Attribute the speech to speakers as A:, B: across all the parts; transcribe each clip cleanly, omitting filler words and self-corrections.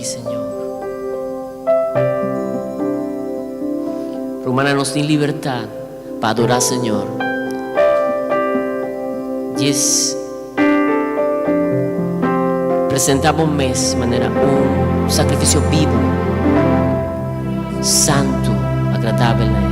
A: Señor. Romana-nos em liberdade para adorar, Senhor. Diz, apresentamos mês de maneira sacrifício vivo, santo, agradável a Ele.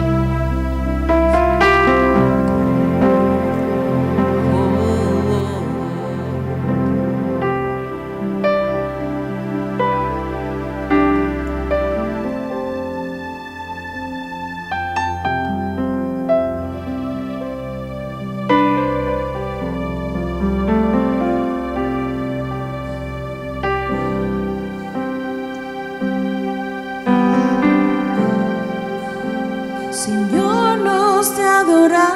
B: Señor, nos te adoramos.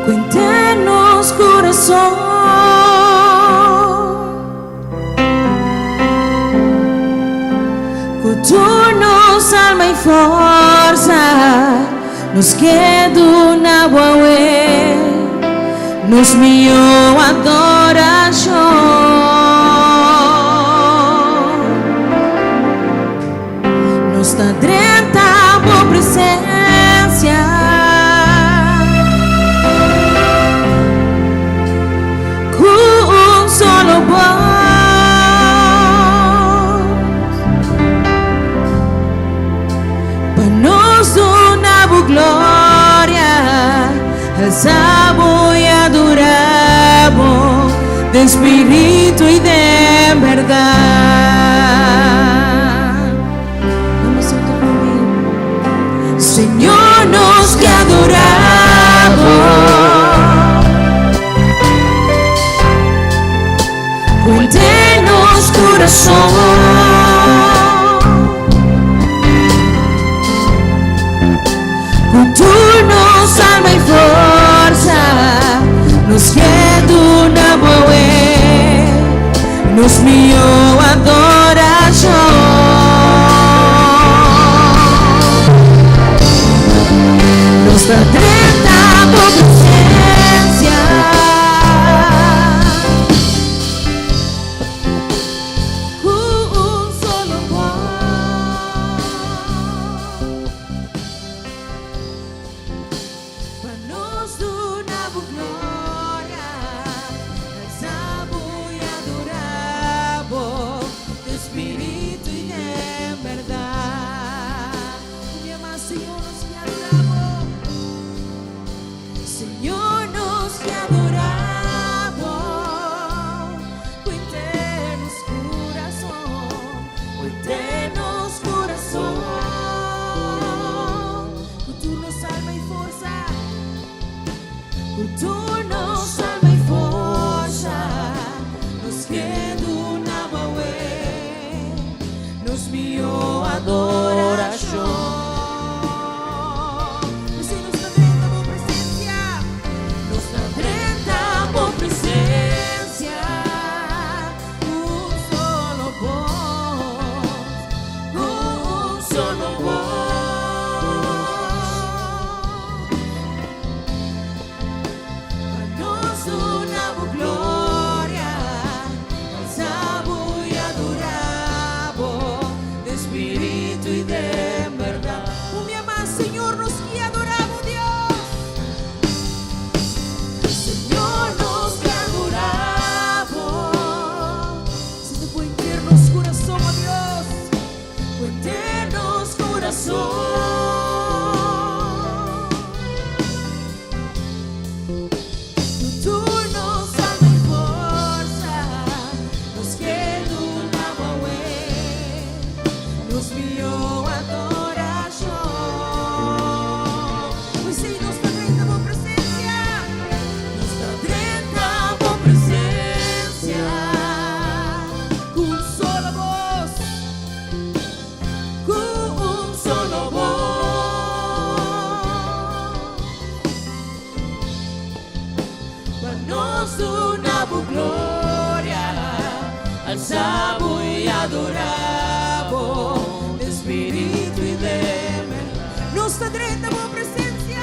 B: Cuéntenos corazón, culturnos alma y força, nos queda una guaué, nos mío adoración. Está dentro por presencia, con solo voz, para nos donar glória, alzamos y adoramos de espíritu y de verdad. Señor, nos te adoramos. Cuéntenos corazón, culturnos alma y força, nos queda una boé, nos mío adoración. Nos atenta por presencia, un solo voz, para nos donar glória, alzamos y adoramos de espíritu y de verdad. Mi amado Señor, nos te adoramos. Señor, nos te adoramos. Cuéntenos corazón, culturnos alma y força, culturnos alma y força, nos queda una guaué, nos mío adoración. Alzamos y adoramos de espíritu y de verdad. Nos tendremos presencia.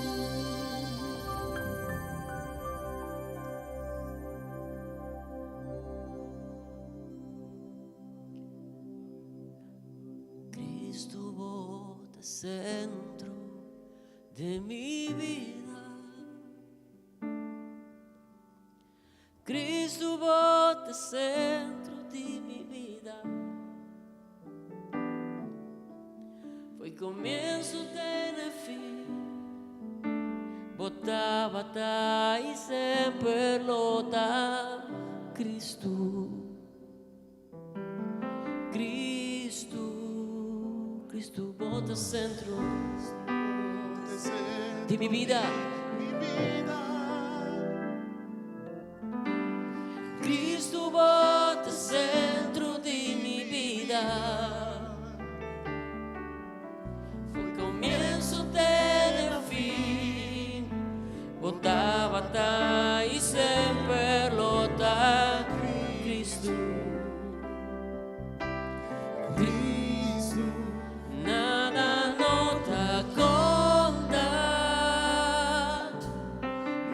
A: centro de mi vida. Cristo, bote centro de mi vida. Foi comienzo de fin, bota bata e sempre lota. Cristo, Cristo, Cristo, bota centro de mi vida. Cristo, bota centro de mi vida. Foi comienzo del fin, bota bata e sempre lota. Cristo, Cristo, nada nota conta,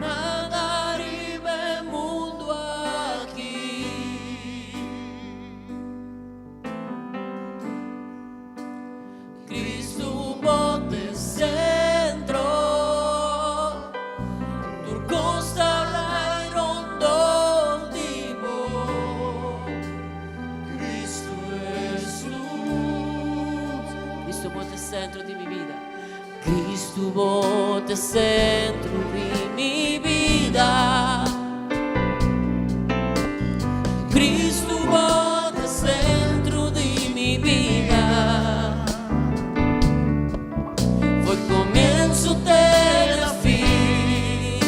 A: nada arriba mundo aqui. Cristo, bote centro, turcosta la rondo divo. Cristo es luz. Cristo, bote centro di mi vida. Cristo, bote centro di mi vida. Cristo, bote centro di mi vida. Foi comienzo del fin,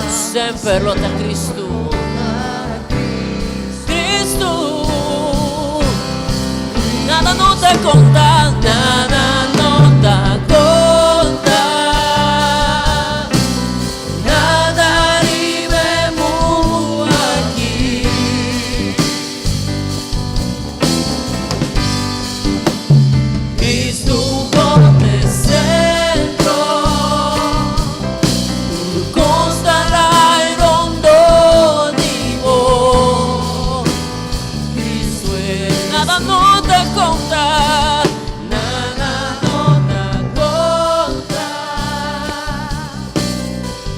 A: sempre lotta a Cristo. Cristo, nada non te conta, nada non te conta, nada arrivemo aquí. Cristo, bote centro, tu constarai rondo di voi. Cristo è nada non te conta, nada non te conta,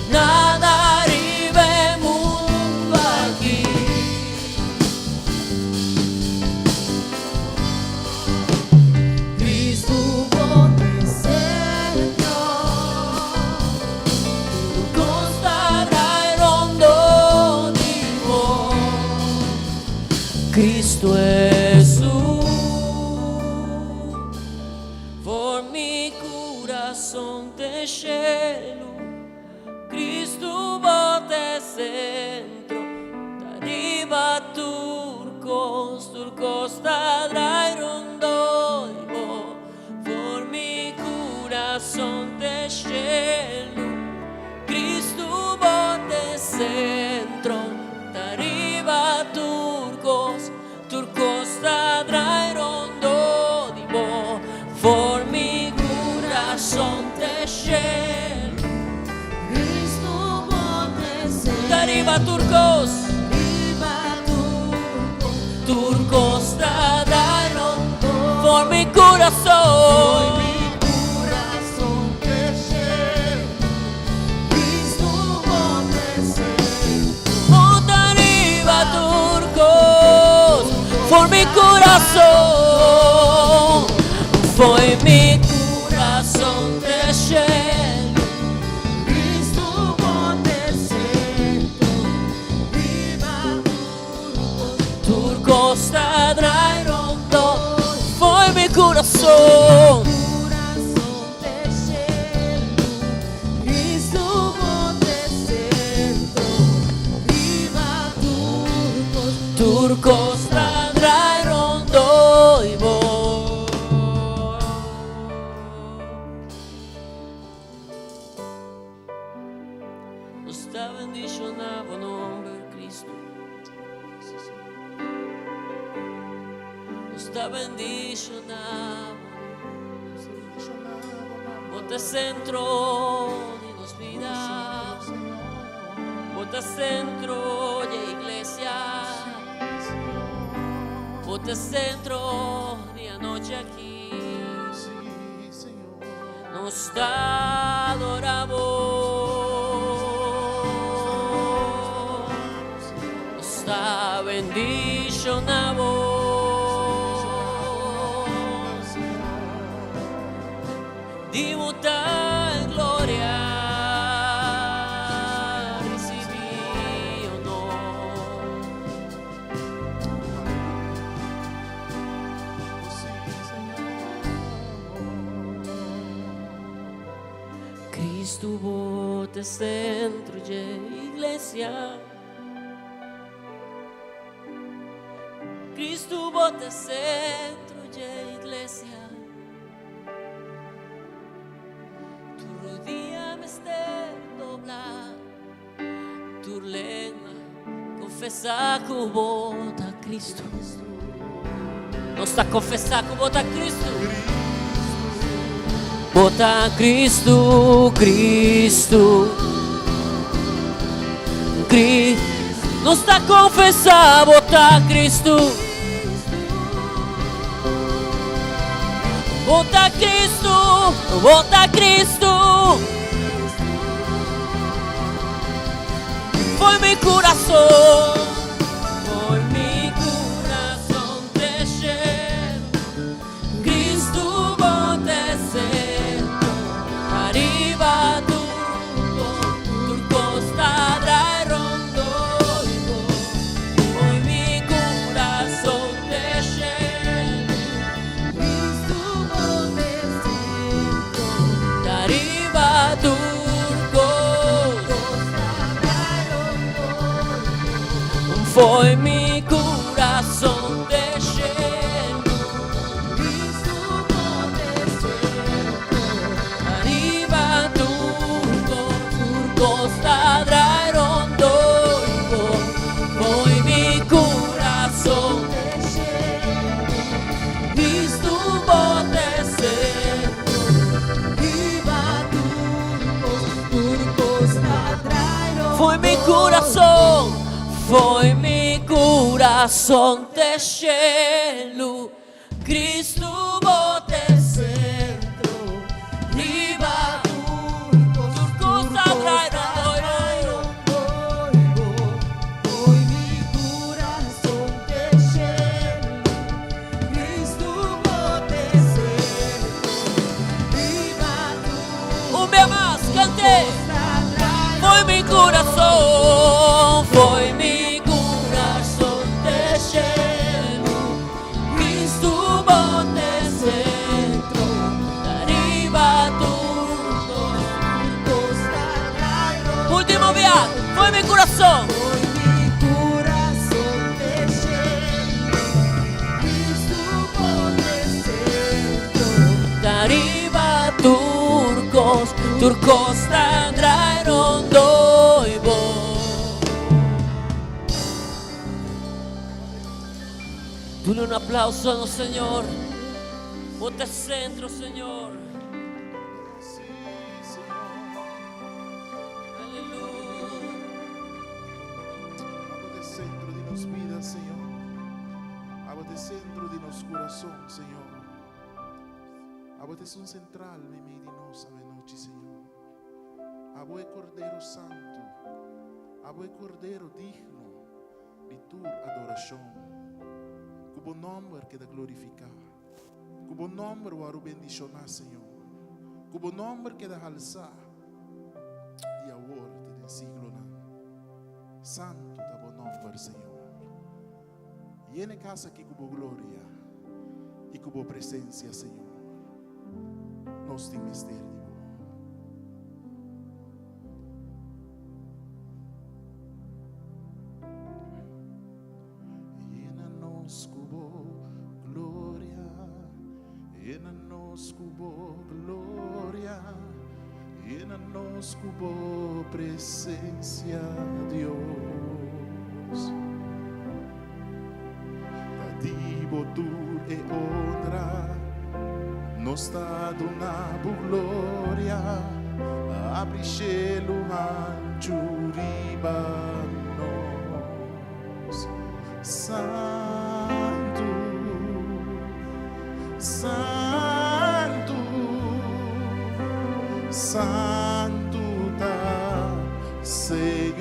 A: nada arrivemo aquí. Cristo, bote centro, tu constarai rondo di voi. Cristo Jesús, por mi corazón te lleno. Cristo, bote centro, arriba turcos, turcos tadrai rondo di voi. Por mi corazón te lleno. Cristo, bote centro, arriba turcos, turcos tadrai rondo di voi. For mi corazón te lleno.
B: Cristo, bote centro,
A: Arriba turcos, turcos tadrai rondo. For mi corazón, monta arriba turcos. For mi corazón, foi mi corazón te lleno.
B: Cristo, bote centro,
A: Turcos tadrai rondo, foi mi corazón.
B: corazón te lleno. Cristo, bote centro, viva turcos.
A: Turcos tadrai rondo i voi. Lo sta bendicionando per Cristo. Lo sta bendicionando. Bote centro de nos vida. Bote centro de iglesia. Bote centro de anoche aquí. nos adoramos, nos bendicionamos. Dimos tal gloria, recibí honor. Cristo bote centro de iglesia. Cristo bote centro de iglesia. Tu lengua confessar que bota Cristo. Não está confessar que bota Cristo. Bota Cristo, Cristo, Cristo. Não está confessar, bota Cristo. Bota Cristo, bota Cristo. Foi mi corazón, foi mi corazón te lleno. Cristo bote centro, arriba tu costa drai rondo. Foi mi corazón te lleno. Cristo bote centro, arriba tu. Foi mi corazón de lleno. Cristo bote centro, arriba turcos ladrai rondo. Foi mi corazón de lleno. Cristo bote centro, arriba turcos ladrai rondo. Foi mi corazón. Foi mi corazón te lleno, Cristo bote centro, riba turcos ladrai rondo. Foi mi corazón te lleno, Cristo bote centro, riba turcos más, cante. Foi mi corazón, foi mi foi mi corazón. Foi mi corazón te lleno. Cristo bote centro. Arriba turcos ladrai rondo. Dale un aplauso al Señor. Bote centro, Señor.
C: Centro de nos corazón, Señor. Abote es un central en medio de nos a noche, Señor. Aboe Cordero Santo, aboe Cordero digno de tu adoración. Cubo nombre que da glorificar, cubo nombre o a bendicionar, Señor. Cubo nombre que da alzar y ahora te siglo. Santo da bom nombre, Señor. Y en casa que cubo gloria y cubo presencia, Señor. Nos te misterio. Llena-nos cubo gloria, llena-nos cubo gloria, llena-nos cubo presencia, Dios. Divo tu e honra, nos dado na gloria, abre cielo anchuriba nos. Santo, Santo, santo tá, Senhor.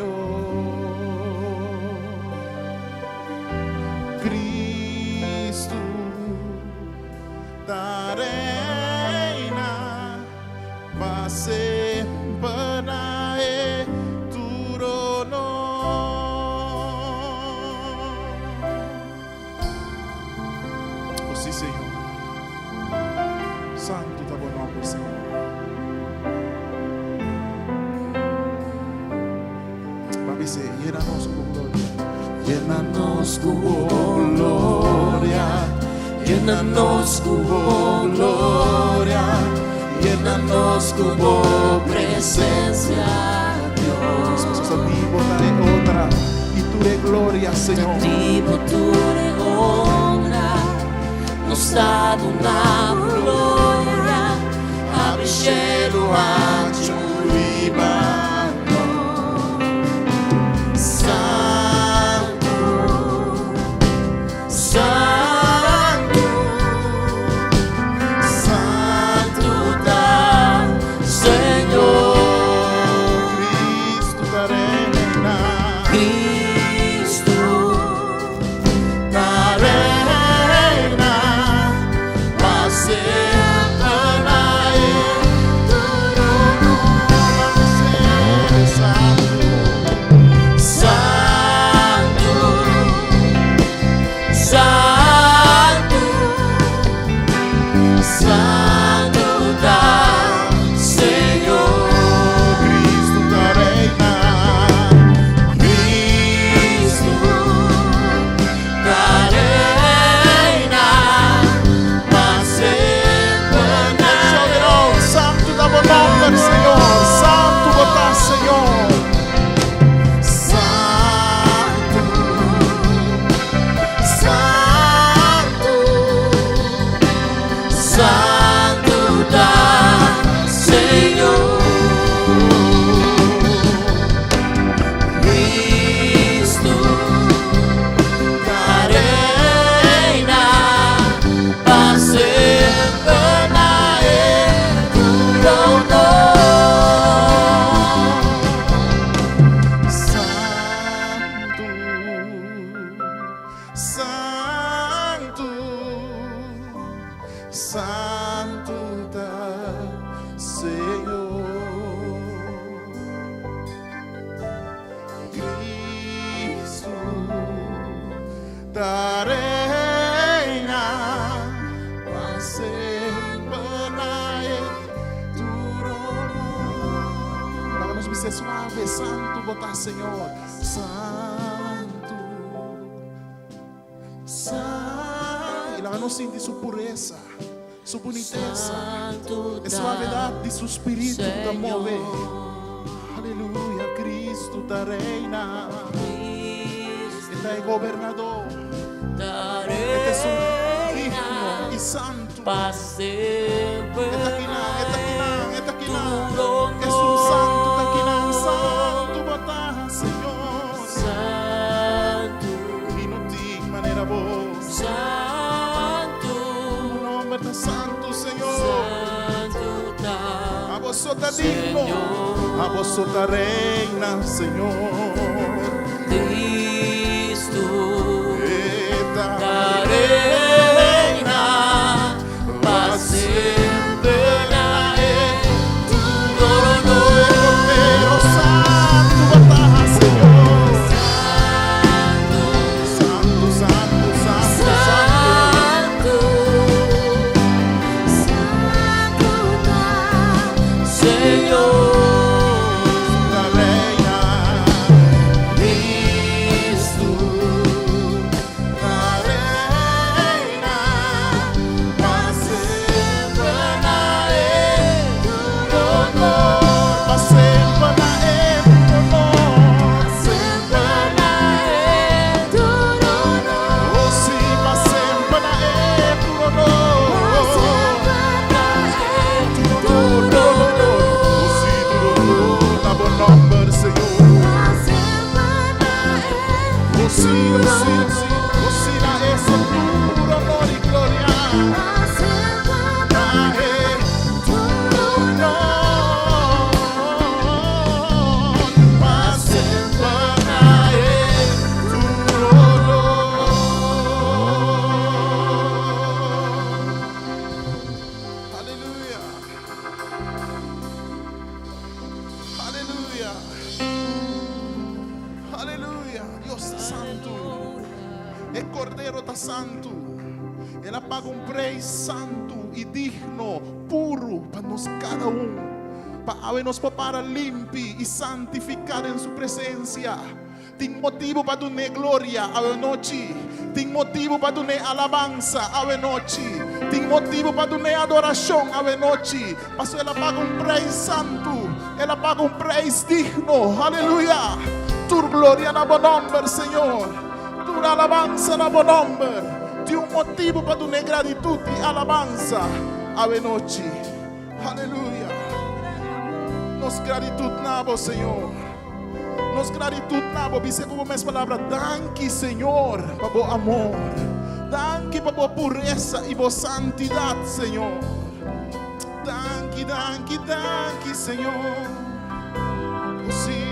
C: Cristo da reina, vai sempre na trono. Oh sim, Senhor. Santo tá bom nome, Senhor. Llena-nos con gloria,
A: Llénanos con gloria, llénanos con gloria, llénanos con presencia, Dios.
C: Jesús, a ti daré honra y tu de gloria, Señor.
A: Tipo tu de honra, nos dado una gloria, abre cielo ancho y mano. Santo, Santo, Santo da Senhor.
C: Cristo da reina,
A: Cristo da reina, vai sempre na trono.
C: Santo,
A: Santo, Santo, Santo da Senhor.
C: Cristo da reina,
A: Cristo da reina, vai sempre na
C: Santo da bom nome, Senhor. Santo botar, Senhor.
A: Santo, Santo, Santo da Senhor. Cristo da reina, vai sempre na trono.
C: Santo, Santo, Santo da Senhor. Cristo da reina, vai sempre na trono. Vamos ser suave, santo, botar Senhor. Santo, santo. E lá não sente sua pureza, sua boniteza,
A: Santo
C: a suavidade de seu espírito da
A: Senhor.
C: mover. Aleluia, Cristo da reina. Ele é governador,
A: da
C: ele é seu
A: reina,
C: digno e santo.
A: para sempre
C: Eta kinang, eta kinang, eta kinang.
A: trono.
C: És um santo, eta kinang, santo botar, Senhor.
A: Santo,
C: E não tem maneira boa.
A: Santo,
C: O nome da santo, Senhor.
A: Santo da
C: A vós tá digno,
A: Senhor.
C: a vós tá reina, Senhor.
A: Cristo
C: Eta
A: da reina, vai sempre na trono.
C: Cordeiro santo, botar, Senhor.
A: Santo,
C: Santo, santo, santo, santo.
A: Senhor.
C: Da reina,
A: Cristo
C: da reina. Santo. Ela paga preço santo e digno, puro para nós cada para nos para limpi e santificar em sua presença. Tem motivo para dar glória a noite. Tem motivo para dar alabança a noite. Tem motivo para dar adoração a noite. Mas ela paga preço santo. Ela paga preço digno. Aleluia. Tu glória na bom nome, Senhor. Tu alabança na bom nome. Tem motivo para dar gratidão e alabança a noite. Aleluia. Nos gratidão na Senhor. Nos gratidão na dice como minhas palavras, danke Senhor, para o amor, danke para a pureza e a santidade, Senhor. Danke, danke, danke, Senhor. Oh, sim,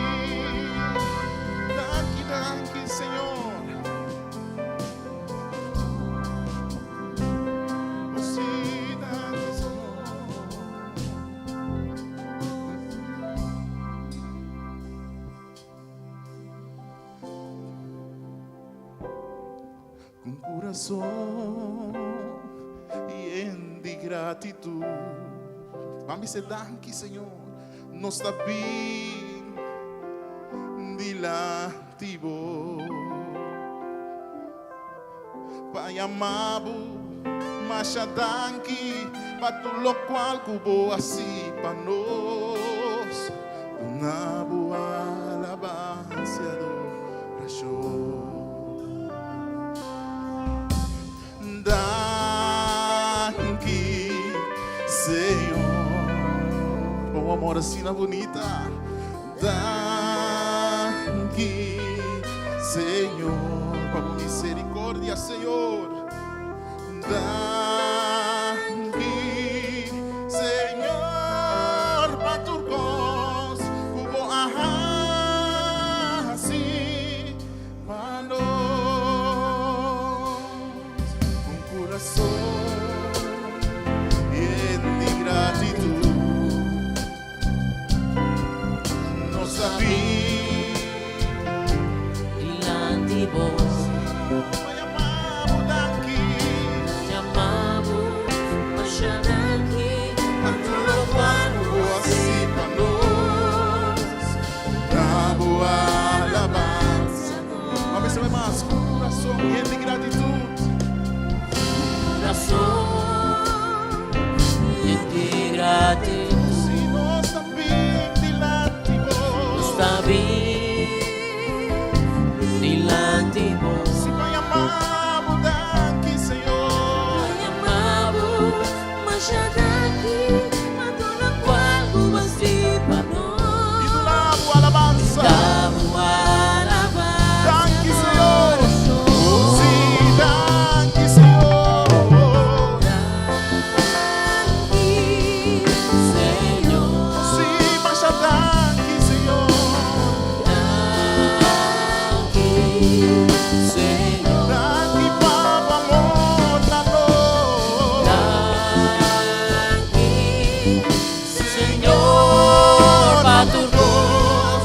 C: danke, danke, Senhor. Oh, sim, danke, Senhor. Com coração e em de gratidão, vamos dizer danke, Senhor. Nos está bem dilativo, Pai amado, mas danke para tudo o qual cubo assim para nós, uma boa alabança e adoração. Danke, Senhor. Um amor assim na bonita. Danke, Senhor. Para a misericórdia, Senhor. Danke, Senhor. Para tu cos, cubo assim para nós. Com coração e de gratidão.
A: Dilanti vos, llamamos, masyadanki, ang tulapan mo
C: assim para nós, na boa alabança. Vamos ver mais, com coração e de gratidão.
A: corazón y de gratitud.
C: Se nós também diante vos,
A: Está bien dilanti vos,
C: se vai amar, danke, Senhor.
A: llamamos, masyadanki, ang tulapan mo
C: E
A: masipa
C: do
A: nos.
C: lado alabança.
A: Damo alabanza,
C: Danke, Senhor.
A: adoración.
C: Sim, danke, Senhor.
A: Señor,
C: Sim, mas danke, Senhor.
A: Señor,
C: Danke, Papa, amor na nós.
A: Señor, para tu voz,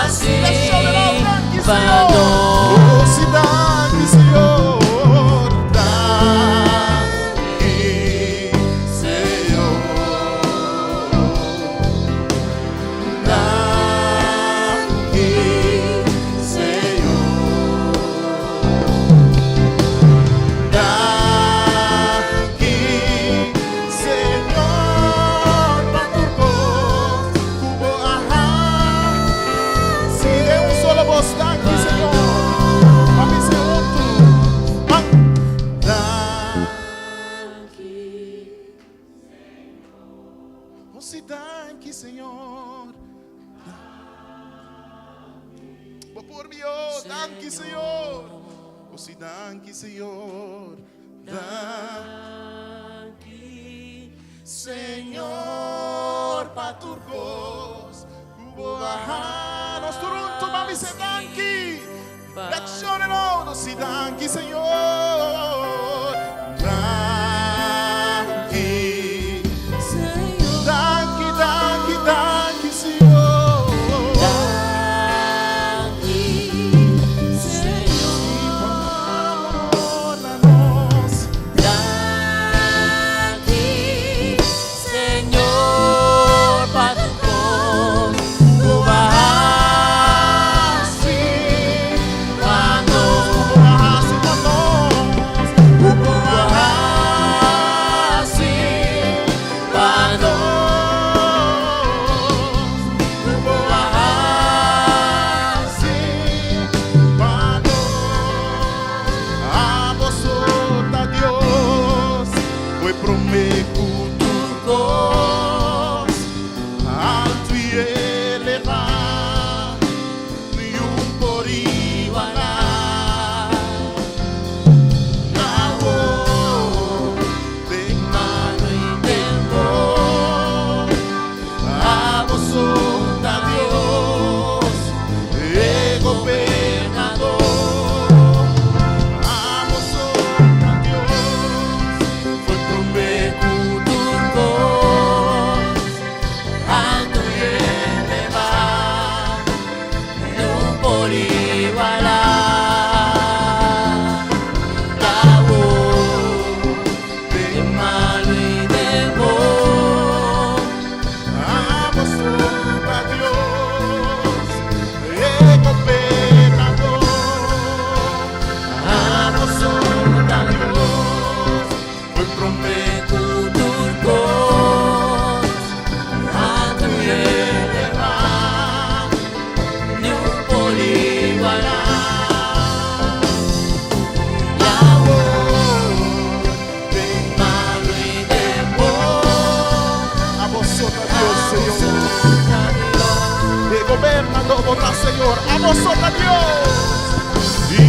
A: así para
C: Oh, se danke, Senhor. Danke, Senhor. Danke, Senhor. Danke, Senhor, para tu voz, cubo se dê solo voz, danke, Senhor. Para ser outro, oh, se danke, Senhor. Vou por mim, oh, danke, Senhor. Oh, se danke, Senhor. Danke, Senhor, para tu voz, cubo nós turunto, vamos ser danke. Lezione loro, si danke, Senhor. Danke, danke, danke, danke, Senhor. promekuturkos alto y elevado, ni un por igual la voz de mano y tiempo. A vosotros Dios, gobernador. A vosotros Dios, fue promekuturkos alto y elevado,
A: ni un por igual la voz
C: de
A: de malo y de voz.
C: a vosotros Dios, gobernador.
A: A vosotros Dios,
C: Fue
A: promekuturkos alto y elevado, ni un por igual la voz
C: de
A: malo y de voz.
C: a vosotros Dios, Señor.
A: Dios,
C: Gobernador, vota, Señor. A vosotros Dios. Y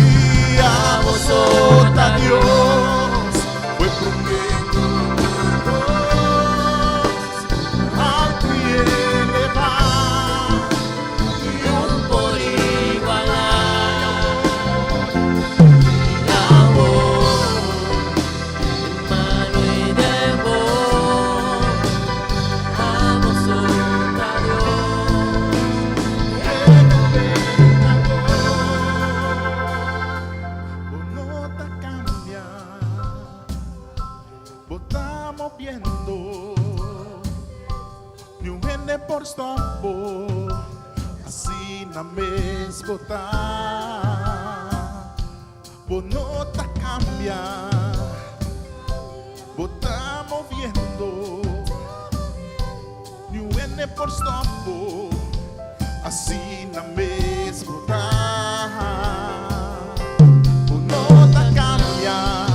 C: a vosotros Dios. Fue promekuturkos alto y elevado,
A: ni un por igual la voz malo y de voz. A vosotros
C: no te cambia, botamos viendo, ni un gene por stoppo, así na mes botar, no te cambia, botamos viendo, ni un gene por stoppo, así na mes botar. No te cambia,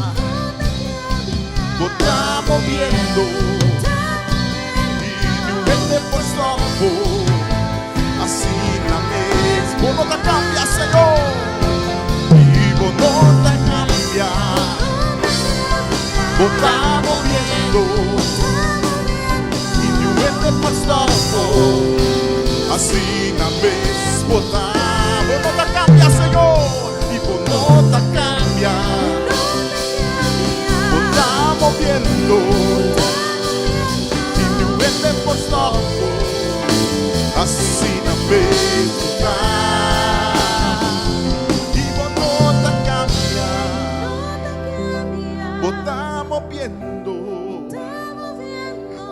C: estamos viendo y mi mente por stoppo, así la mismo no te cambia, Señor, y vos no te cambia, estamos viendo y mi mente por stoppo, así la mismo no te cambia, Señor, y vos no te cambia. Estamos viendo y mi mente por stoppo, así na vez y vos no te cambia. Estamos viendo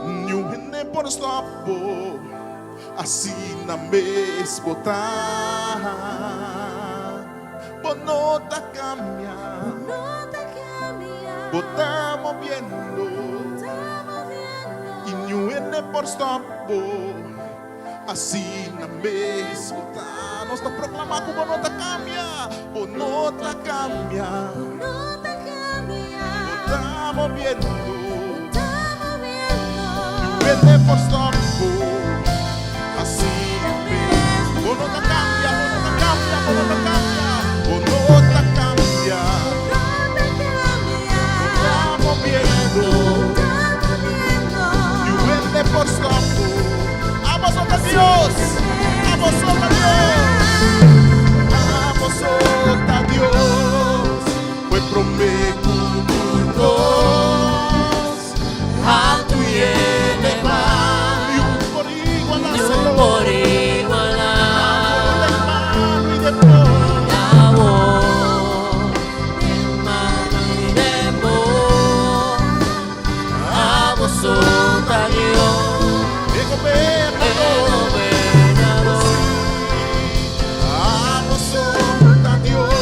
C: y mi mente por stoppo, así na vez vos no te cambia. Estamos viendo y ni un por stoppo, así na vez nos está proclamando, vos no te cambia, vos no te cambia. Estamos viendo ni un por stoppo, así na vez vos no te cambia, vos no te cambia, vos no te cambia, vos no te cambia. Estamos viendo y vende por stoppo. A vosotros Dios, a vosotros Dios, a vosotros Dios, fue promekuturkos
A: alto y elevado,
C: y un por igual
A: ni un
C: Señor,
A: por igual
C: de mano y de voz.
A: la voz de mano y de voz. A vosotros Dios,
C: De gobernador,
A: gobernador.
C: a vosotros Dios,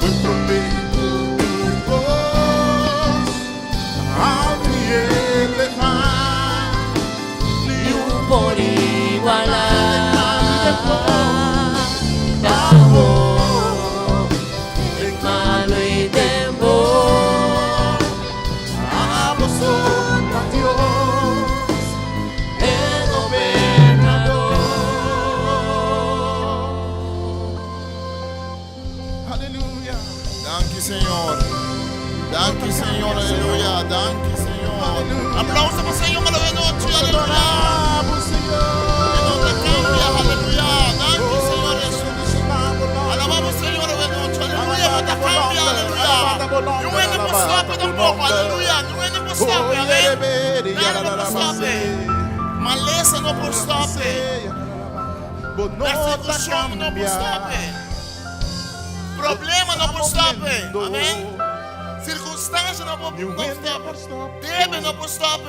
C: fue promekuturkos alto y elevado, ni un
A: Por igual la voz de malo y de voz.
C: a vosotros
D: Aleluia. Não é nem por stop, amém? Nada não por stop. Maleza não por stop. Persecução não por stop. Problema não por stop. Amém? Circunstância não por stop. Deve não por stop.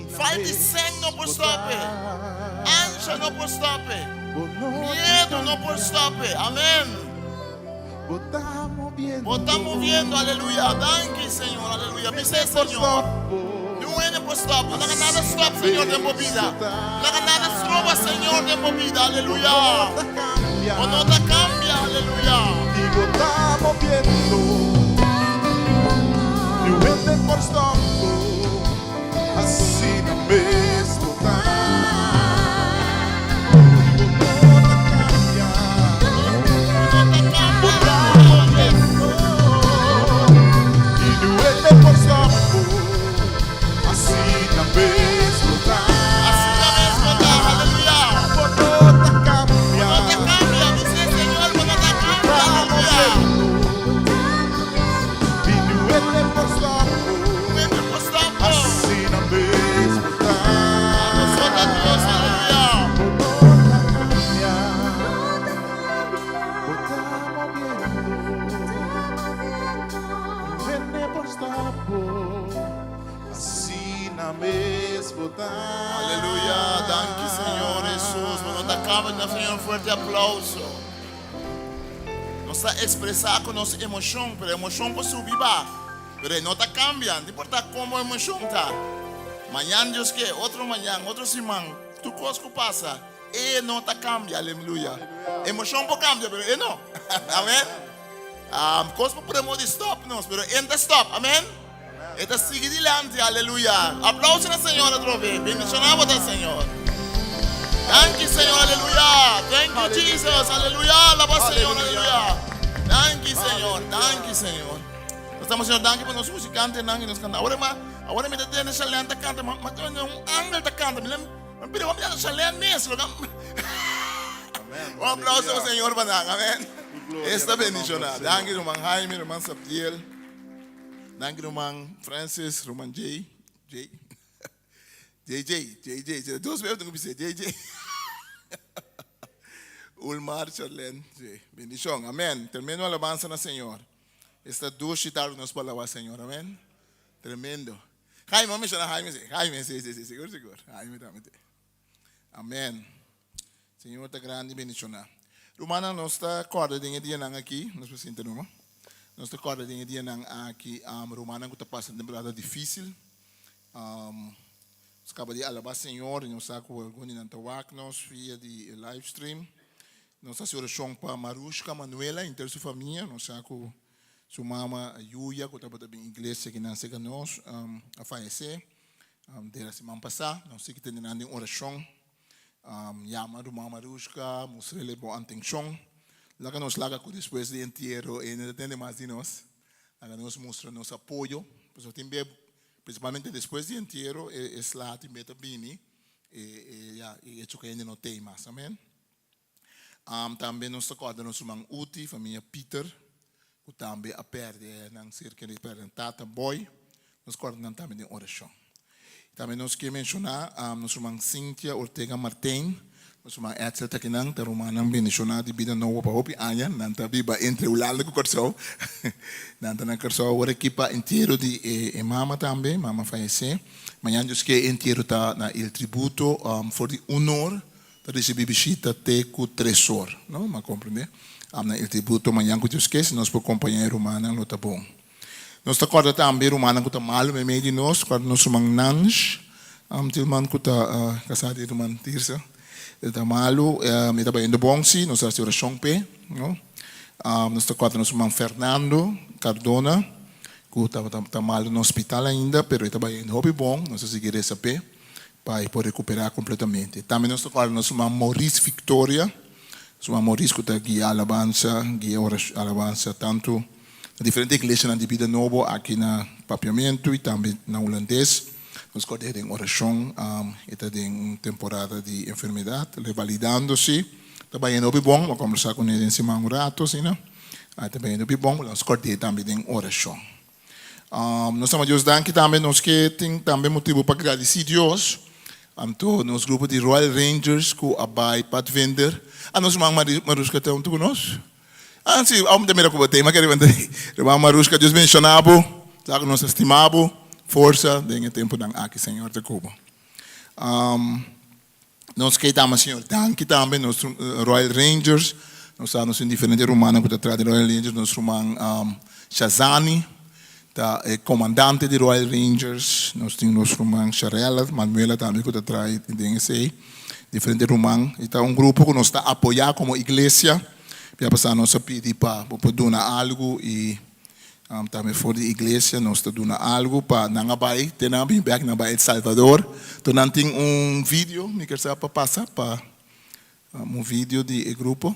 D: Falta de sangue não por stop. Ancha não por stop. Medo não por stop. Amém? Está moviendo, aleluia. Danke, Senhor, aleluia. Você, Senhor. Não é por stop. Não há nada stop, Senhor, de movida. Não há nada trova, Senhor, de movida, aleluia. O não te cambia, aleluia.
C: Digo, está moviendo. Não é por stop. Assim não mesmo está.
D: Aleluia, danke Senhor Jesus. Vamos dar cabo na Senhor, um forte aplauso. Nós está expressar com nossa emoção, pero a emoção pode subir, pero não está cambiando, não importa como a emoção está. Amanhã Deus quer, outro amanhã, outro semana, tu coisa que passa, e não está cambiando, aleluia. Emoção pode cambiar, pero e não, amém? Coisa podemos stop, não, pero ainda stop, amém? Está sigue adiante, aleluia. Aplausos ao Senhor outra vez. Bendicionamos ao Senhor. Thank you, Senhor, aleluia. Thank you, Jesus, aleluia. Alaba, Senhor, aleluia. Thank you, Senhor. Thank you, Senhor. Nós estamos, Senhor, thank you para os musicantes, nos cantar. Agora me dá nessa lenta canta, mas tem ângulo da canta. Me pediu vamos nessa lenta mesmo. Um aplauso ao Senhor, amém. Esta bendicionada. Thank you, irmão Jaime, irmão Sabdiel. Dank Roman Francis, Roman JJ. Dos veces tengo que decir JJ. Ulmar Charlene. Bendición. Amén. Termino alabanza al Señor. Esta dos citar nos palabras, Señor. Amén. Tremendo. Jaime, vamos a Jaime. Jaime, sí. Seguro. Jaime también. Amén. Señor, te grande bendición. Romana, nos está corda de día aqui. Nos presenta, não? Nós te corda de dia aqui Romana que está passando temporada difícil. Acaba de alabar Senhor, nós está com algum em Antawak, nós via de live stream. Nós está se oração para Marushka Manuela, inteira sua família, nós está com sua mama Yuya, que estava também em igreja que não sei nós a falecer. Desde a semana passada, nós sei que tem em oração. Yama Roma Marushka, mostrele boa atenção. Laga nos laga que depois de entierro e não tem mais de nós. Laga nos mostra nosso apoio. Principalmente depois de entierro, é lá que meta bem e isso que ainda não tem mais, amém. Também nos acorda nosso irmão Uti, família Peter, que também a perde na cerca de perder Tata Boy. Nos acorda também de oração. Também nós queremos mencionar nosso irmão Cynthia Ortega Martin. Nosso irmão Edsel Takinang, da Romanang bendicionado de vida nova para hopi ayan, nanta biba entre o lado do coração, nanta na coração agora equipa inteiro de mama também, mama faleceu. Amanhã Deus que inteiro tá na il tributo for the honor da receber visita teco tresor, não? Mas compreende? Na il tributo amanhã que Deus que se nós por companhia Romanang não tá bom. Nós tá corda também Romanang que tá malo me meio de nós, quando nosso irmão Nanj, tilman que tá casado de irmão Tirsa. Está malo, está indo bom sim, nós estamos oração pe, não? Nós estamos com nosso irmão Fernando Cardona, que está malo no hospital ainda, mas está indo bom, nós estamos seguindo essa pe, para poder recuperar completamente. Também nós estamos com nosso irmão Maurice Victoria, nosso irmão Maurice que está guia alabança tanto na diferentes igrejas na vida nova aqui na Papiamento e também na holandês. Nós corremos em oração, está em temporada de enfermidade, revalidando-se. Está indo bom, vou conversar com ele em cima um rato, assim, né? Está indo bom, nós corremos também em oração. Nós estamos Deus danke também, nós que tem também motivo para agradecer Deus. Então, nos grupo de Royal Rangers, com a Bai Pat Vender. Nós vamos Maruska tem conosco. Sim, vamos também com o tema que vamos Maruska, Deus mencionado, já que nós estimamos, força, tem tempo aqui, Senhor, de Cuba. Nós que estamos, Senhor, danke também, nos Royal Rangers, nós estamos em diferentes romanos, que atrás de Royal Rangers, nós romano Shazani, é comandante de Royal Rangers, nós temos nosso romano Charela, Manuela também, que atrás de DNC, diferentes romanos. Então, grupo que nos está apoiando como igreja, para passar nossa pedir para dar algo e também fora da igreja, nós está dando algo para Nangabai, também back na Bahia de Salvador. Então, nós temos vídeo, me quer saber para passar para vídeo de grupo.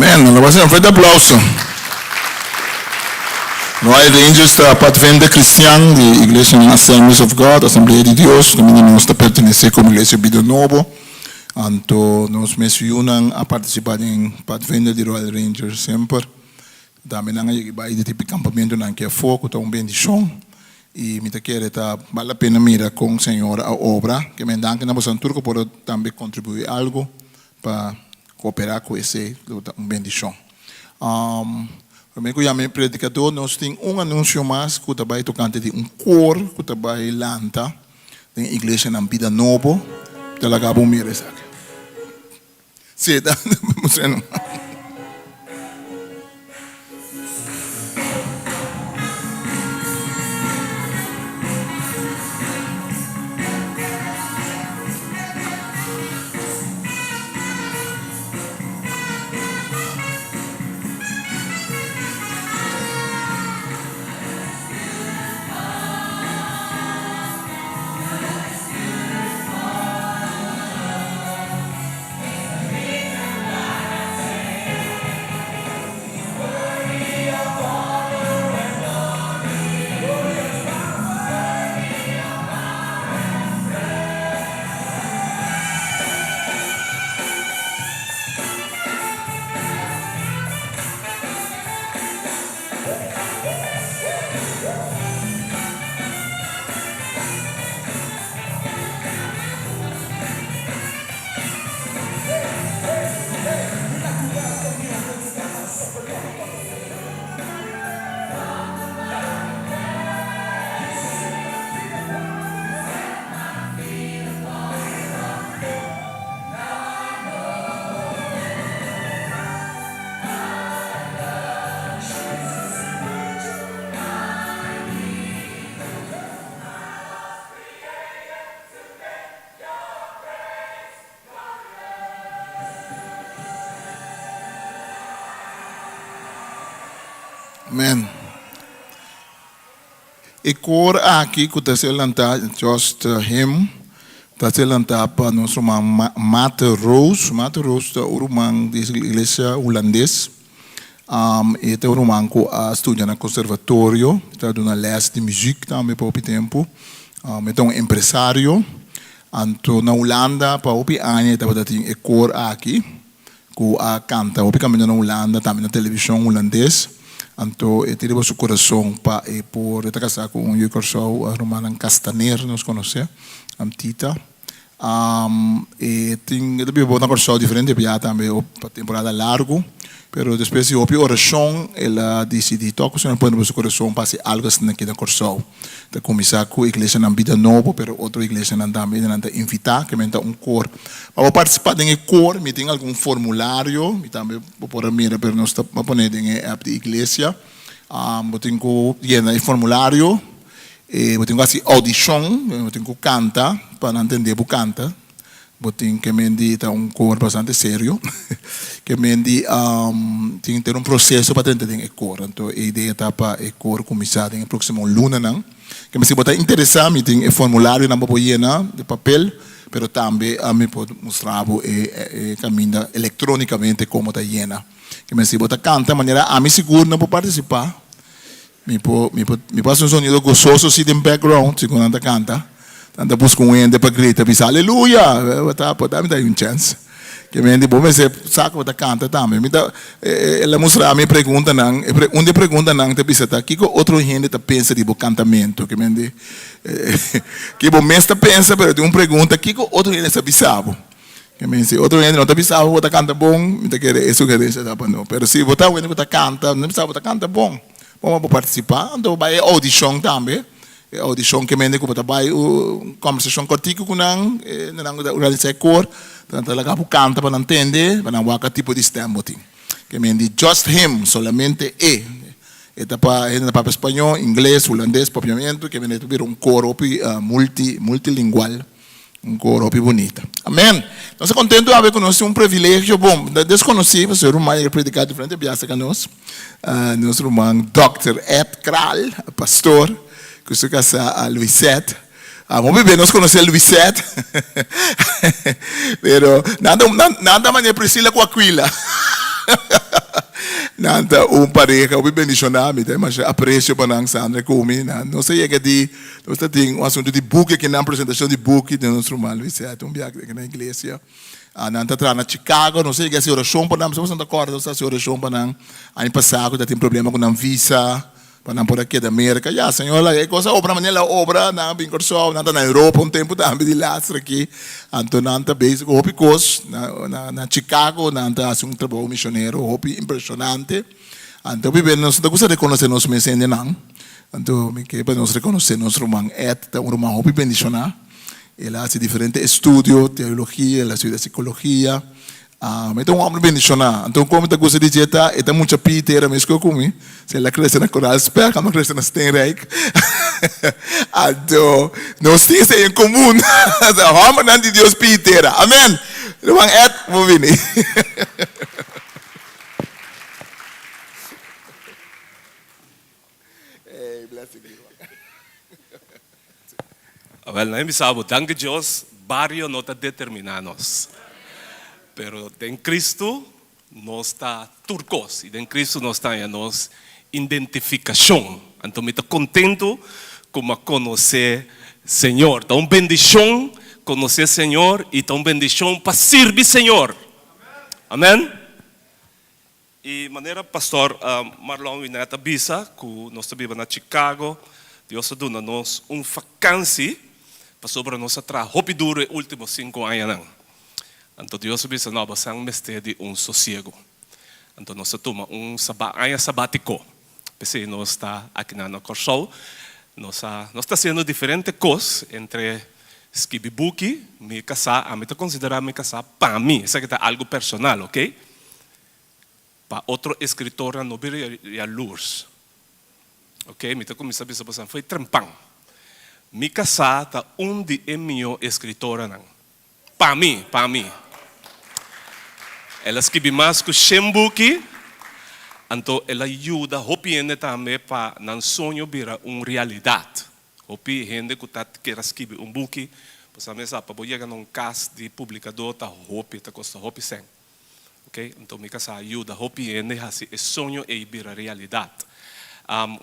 D: Amén. Le voy a hacer un fuerte aplauso. Royal Rangers está patrón cristiano de Iglesia Assemblies of God, Asamblea de Dios, también nos pertenece como Iglesia Vida Novo. Anto nos mencionan a participar em Pathfinder de Royal Rangers sempre. Também não é que de tipo campamento não que é foco, tá bendição. E me quer tá vale a pena mirar com o Senhor a obra que me dá que na boa turco por também contribuir algo para cooperar com esse bendição. Primeiro, eu predicador, nós temos anúncio mais que também tocante de coro que também lanta na igreja na Vida Novo. Ela acabou de mirar isso aqui. Sim, tá. Amen. E cor aqui que está se lançar just him, está se lançar para nosso irmão Matt Rose. Matt Rose é um irmão da igreja holandês. E é um irmão que estuda no conservatório, está dando les de música também por pouco tempo. É um empresário. Então na Holanda para pouco ano está fazendo cor aqui, que canta. Pouco caminho na Holanda também na televisão holandês. Então, eu tive o seu coração para por estar casado com um jogador a Romana Castaner, nos conhece, a Tita. E tem também uma coração diferente, já também para temporada largo, mas depois de uma oração, ela decidiu tocar o seu coração para ser algo assim naquele coração. De começar com a igreja na Vida Nova, mas outra igreja também não invitar, que me dá cor. Para participar de cor, me tem algum formulário, me também por mira, mas não está para poner em app de igreja. Eu tenho que llenar o formulário, eu tenho que fazer audição, eu tenho que cantar, para entender o canta. Eu tenho que me dar cor bastante sério, que me tem que ter processo para entender o cor. Então, a ideia está para o cor começar no próximo lunes, não? Que se você interessar, me tem o formulário na boiena de papel, mas também me pode mostrar o caminho eletronicamente como está llena. Que se você canta de maneira a mim seguro não pode participar. Me passa sonido gozoso assim no background, segundo anda canta. Anda busca ende para gritar, diz aleluia, pode dar chance. Que me diz, bom, mas saca você canta também. Ela mostra a minha pergunta não, onde pergunta não te pensa tá, que outro gente tá pensa de cantamento, que me diz, que bom mesmo pensa, mas tem uma pergunta, que outro gente sabe sabe. Que me diz, outro gente não tá pensando, você canta bom, me quer isso que deixa tá não. Mas se você canta, não precisa você canta bom, vamos participar, então vai audição também. Audição que me diz que você vai conversação cortica com não realizar cor. Tanto ela acaba canta para entender, para não que tipo de sistema tem. Que me diz just him, solamente Eta para espanhol, inglês, holandês, propriamente, que me diz coro multilingual, coro bonito. Amém. Então, se contento de haver conhecido privilégio, bom, desconhecido, ser um mais predicado de frente, biasa que nós, nosso irmão Dr. Ed Kral, pastor, que se casa a Luisette. Vamos ver, nós conhecemos Luisette, pero nada mais Priscila com Aquila. Nada, pareja, eu bendicionar-me, mas aprecio para nós, Sandra, comigo. Não sei que nós temos um assunto de book, que na apresentação de book de nosso irmão Luisette, viagem na igreja. Nanta tra na Chicago, não sei que a oração para nós, estamos de acordo, a oração para nós, ano passado, que tem problema com a visa, para nós por aqui da América, já, senhor, é coisa obra, maneira obra, na Bincorso, nanta na Europa, tempo também de lá, aqui, então nanta base, hopi cos, na Chicago, nanta assim trabalho missionário, hopi impressionante, então vivendo, nós não gostamos de conhecer nós mesmos, não, então me quer para nós reconhecer nosso irmão Ed, um irmão hopi bendicionar. Él hace diferentes estudios, teología, él estudia psicología. Então, um homem bendicionado. Então, como está gostando de dieta, está muito pita, era mesmo que eu comi. Se ela cresce na Coral Spec, ela cresce na Steinreich. Então, nós temos isso em comum. O homem não de Deus pita. Amém. Irmão Ed, vou vir. Hey, blessing you.
E: Well, namin sabo, danke Diyos, barrio no está determinados. Pero en Cristo no está turcos, y en Cristo no está ya nos identificación. Entonces, me está contento como conocer Señor. Está una bendición conocer Señor y está una bendición para servir Señor. Amén. Y manera pastor Marlon Wineta Bisa, que nós vivemos na Chicago, Deus dá nos vacancia para sobre nossa trabalho duro nos últimos 5 anos. Então Deus bisa nós sang mestre de sossego. Então nós toma ano sabático. Porque nós está aqui na Corso, nós está fazendo diferentes coisas entre escrever me casar, a mim está considerar me casar para mim, isso aqui é algo personal, ok? Para outro escritor não viria luz. Ok, me está começando a pensar, foi trampão. Me casar está de meu escritor não. Para mim. Ela escreve mais que Shembuki, então ela ajuda a hopiende também para não sonho virar realidade. Hopi gente que está querendo escrever book, para mesa para chegar num caso de publicador tá hopi tá custa hopi sem. Ok, então me casar ajuda hopiende a esse sonho e virar realidade.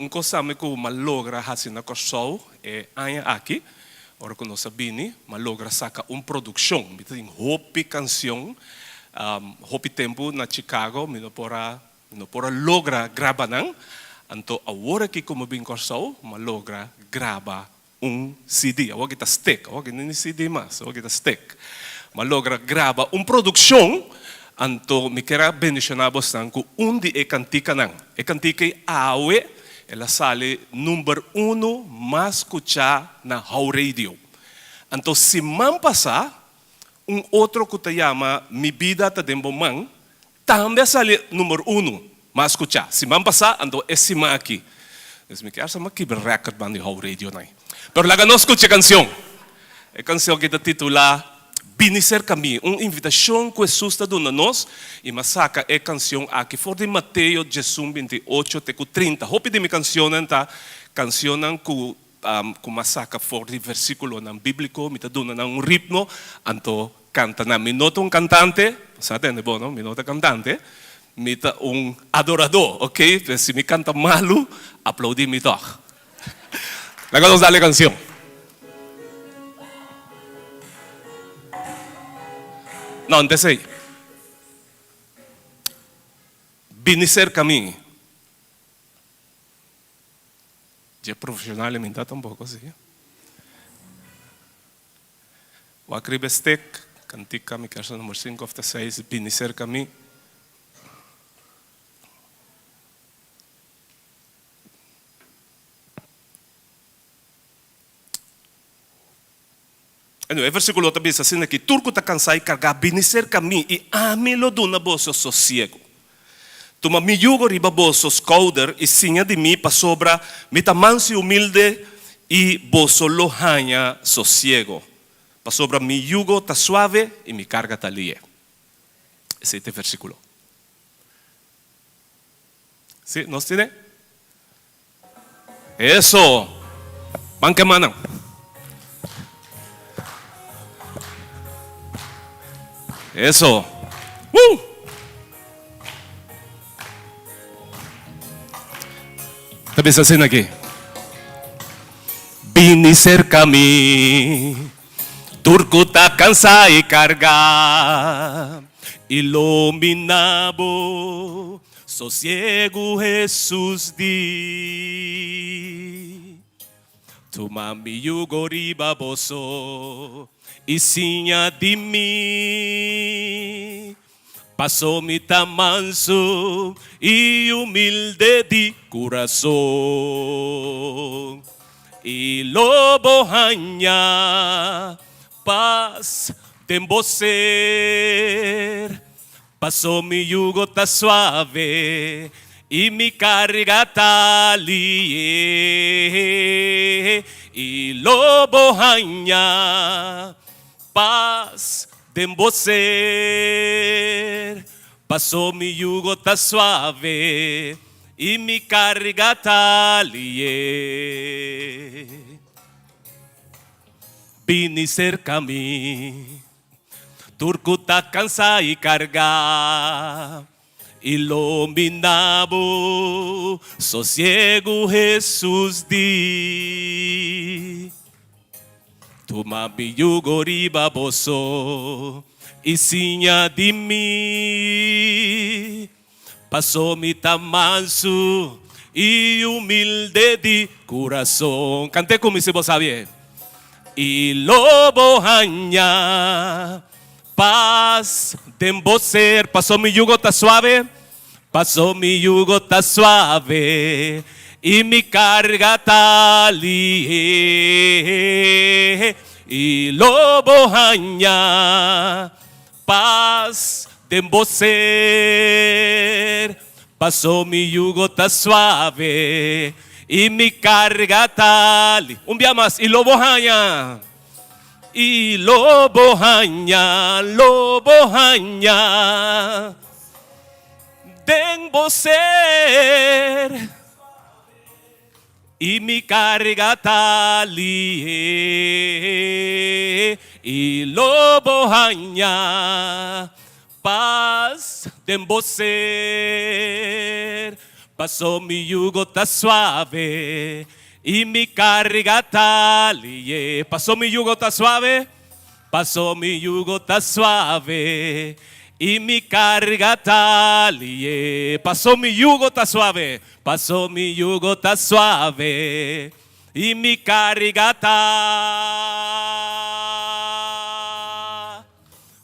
E: Coisa que eu malogra assim na Corso é aqui, ora que nós sabemos, malogra saca produção, tem hopi canção, hopi tempo na Chicago, me não pora logra gravar não, então agora que como bem Corso, malogra grava CD, agora que tá stick, agora que nem CD mais, agora que tá stick, malogra grava produção. Então, me quero bendicionar bastante com de cantica não. E cantica awe, ela sale número 1 mais escuchada na How Radio. Então, se man passar, outro que te chama Mi Vida Te Dembo Man, também sale número 1 mais escuchada. Se man passar, então esse man aqui. Então, me quero saber que record band de How Radio não. Pero laga não escute a canção. A canção que está titulada Binicer Kami, uma invitação que Jesus está dando a nós, e masaca é canção aqui, for de Mateus 28:30. Hope de minha canção está, canção que masaca for de versículo na bíblico, me está dando ritmo, então canta na minuto cantante, sabe, né, bom, minuto cantante, me está adorador, ok? Se me canta malo, aplaudir me toca. Agora vamos dar a canção. Não, desce. Binicer Kami. Já profissional me dá um pouco assim. O acribestek, cantica mi canção número 5 of the 6, Binicer Kami. Anyway, versículo também diz assim aqui, turco está cansado de carregar, binicer caminho e amilo do na bolsa sossego. Toma mi yugo riba bolsa scouder e sinha de mim para sobra, mi tamansi humilde e bolso lohanha sossego. Para sobra mi yugo está suave e mi carga está lie. Esse é o versículo. ¿Sí? ¿Nos tiene? Eso. Van que manan. Eso. Tapi sasin aqui. Vini cerca a mim, Turkuta cansa y carga, iluminabo, sosiego Jesus di. Tumami yugo riba boso, isinya di mi. Paso mi tamanso y humilde di corazón. Y lobo hanya paz de ser. Paso mi yugo ta suave y mi carga ta lié. Y lobo hanya paz de ser. Paso mi yugo ta suave y mi carga ta lié. Vini cerca a mí, turkuta cansa y carga, iluminabo, sosiego Jesus di. Toma mi yugo riba boso, isinya di mi. Paso mi tamanso y humilde di corazón. Canté como si vos sabías. Y lobo hanya paz de ser. Pasó mi yugo ta suave, pasó mi yugo ta suave y mi carga ta lié. Y lobo hanya paz de ser. Pasó mi yugo ta suave y mi carga tal. Un día más. Y lobo hanya. Y lobo hanya. Lobo hanya. Den ser. Y mi carga tal. Y lobo hanya. Paz de ser. Pasó mi yugo ta suave y mi carga ta lié. Pasó mi yugo ta suave, pasó mi yugo ta suave y mi carga ta lié. Pasó mi yugo ta suave, pasó mi yugo ta suave y mi carga ta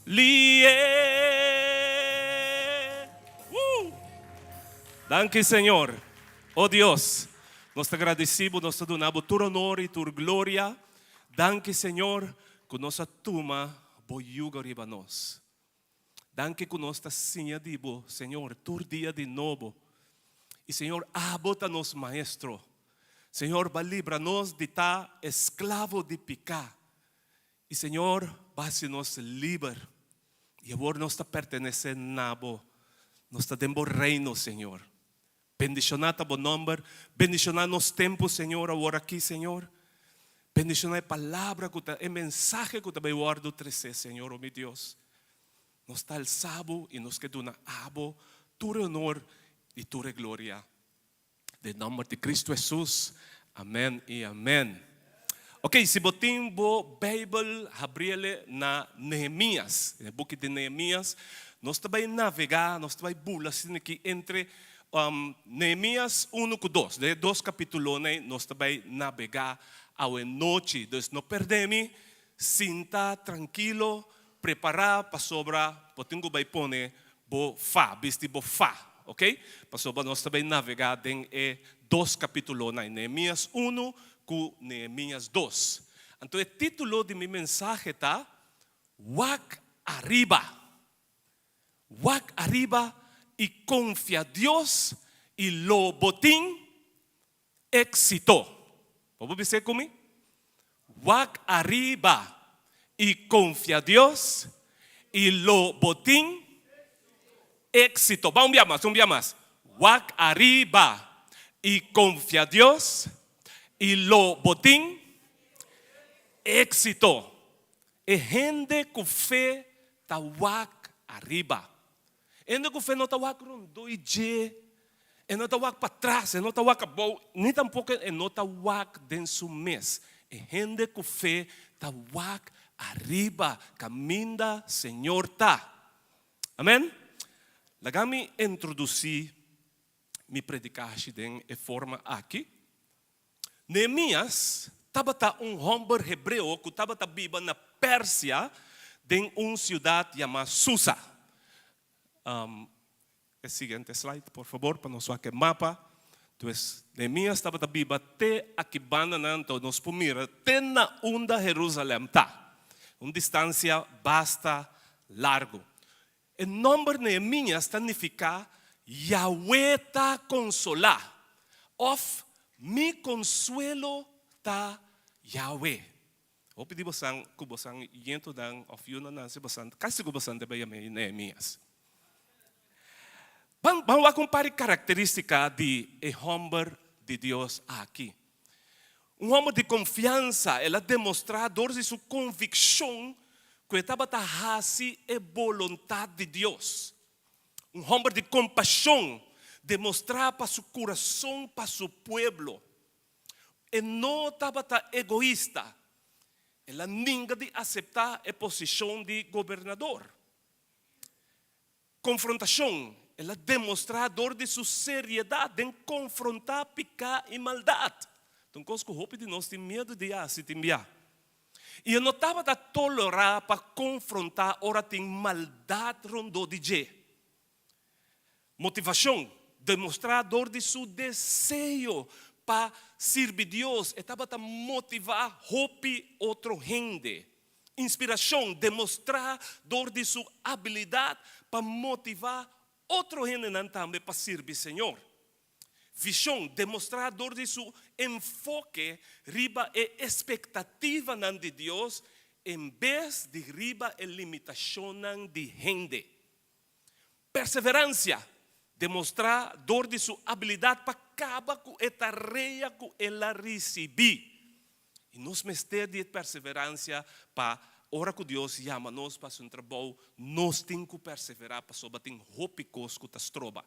E: lié. Danke, Señor. Oh Dios, nós te agradecemos, nós te donamos tu honor e tu glória. Danke, Señor, que nossa turma boiuga riba nós. Danke que nós te sinhadibo, Señor, tu dia de novo. E Señor, abota nos maestro. Señor, va libra-nos de estar esclavo de pecar. E Señor, va se nos liber. E agora nós te pertenece nabo. Nós te demos reino, Señor. Bendicionar o bom nome, bendicionar nos tempos, Senhor, agora aqui, Senhor. Bendicionar a palavra, o mensagem que também guardo trazer, Senhor, oh meu Deus. Nos está el sabo e nos queda una abo, tu honor e tu glória. De nome de Cristo Jesus, amém e amém. Ok, se botem bo Bible, abriele na Nehemias, no book de Nehemias, nós também navegar, nós também bula, assim que entre Nehemias 1 e 2, de 2 capítulos, nós também navegar ao noite, então não perdemos, sinta tranquilo, preparar para sobra, potingo vai pone bo fa, bisti bo fa, ok? Para sobra nós também navegar em 2 capítulos, Nehemias 1 com Nehemias 2. Então o título de minha mensagem está Wag arriba. Wag arriba y confía a Dios y lo botín éxito. ¿Puedo decir conmigo? Wag arriba y confía a Dios y lo botín éxito. Va un día más. Wag arriba y confía a Dios y lo botín éxito. E gente com fé tá wag arriba. Endo com fé não tá wag rondoide. E não tá wag para trás, e não tá wag bom, nem tampouco e não tá wag dentro do mês. E gente com fé tá wag arriba, caminda Senhor tá. Amém? Lagami introduzi mi predicação de forma aqui. Neemias estava homem hebreu que estava viva na Pérsia, em uma cidade chamada Susa. O seguinte slide, por favor, para nós ver o mapa. Então, Neemias estava viva até aqui bananando nos pumira, até na onda Jerusalém tá. Uma distância basta largo. O nome de Neemias significa Yahweh ta consola. Of mi consuelo ta Yahweh. O pedi bosang kubosang yento dang of yun na si bosan. Kasi kubosan de ba yame Neemias. Vamos a comparar característica de homem de Deus aqui. Homem de confiança, ela demonstrador de sua convicção que estava assim a vontade de Deus. Homem de compaixão, demonstrar para seu coração, para seu povo. E não estava egoísta. Ela ninguém de aceitar a posição de governador. Confrontação, ela demonstrador de sua seriedade em confrontar pecado e maldade. Então, coisa que o hope de nós tem medo de se enviar. E eu não estava a tolerar para confrontar ora tem maldade rondou de G. Motivação, demonstrador de seu desejo para servir Deus, estava a motivar hope outro gente. Inspiração, demonstrador de sua habilidade para motivar outro gente também para servir Senhor. Visão, demonstrador de seu enfoque riba e expectativa de Deus em vez de riba e limitação de gente. Perseverança, demonstrador de sua habilidade para acabar com a tarefa que ela recebeu. E nós mestre de perseverança para hora que Deus chama nós para um trabalho, nós temos que perseverar para sobater hopicos que tas troba.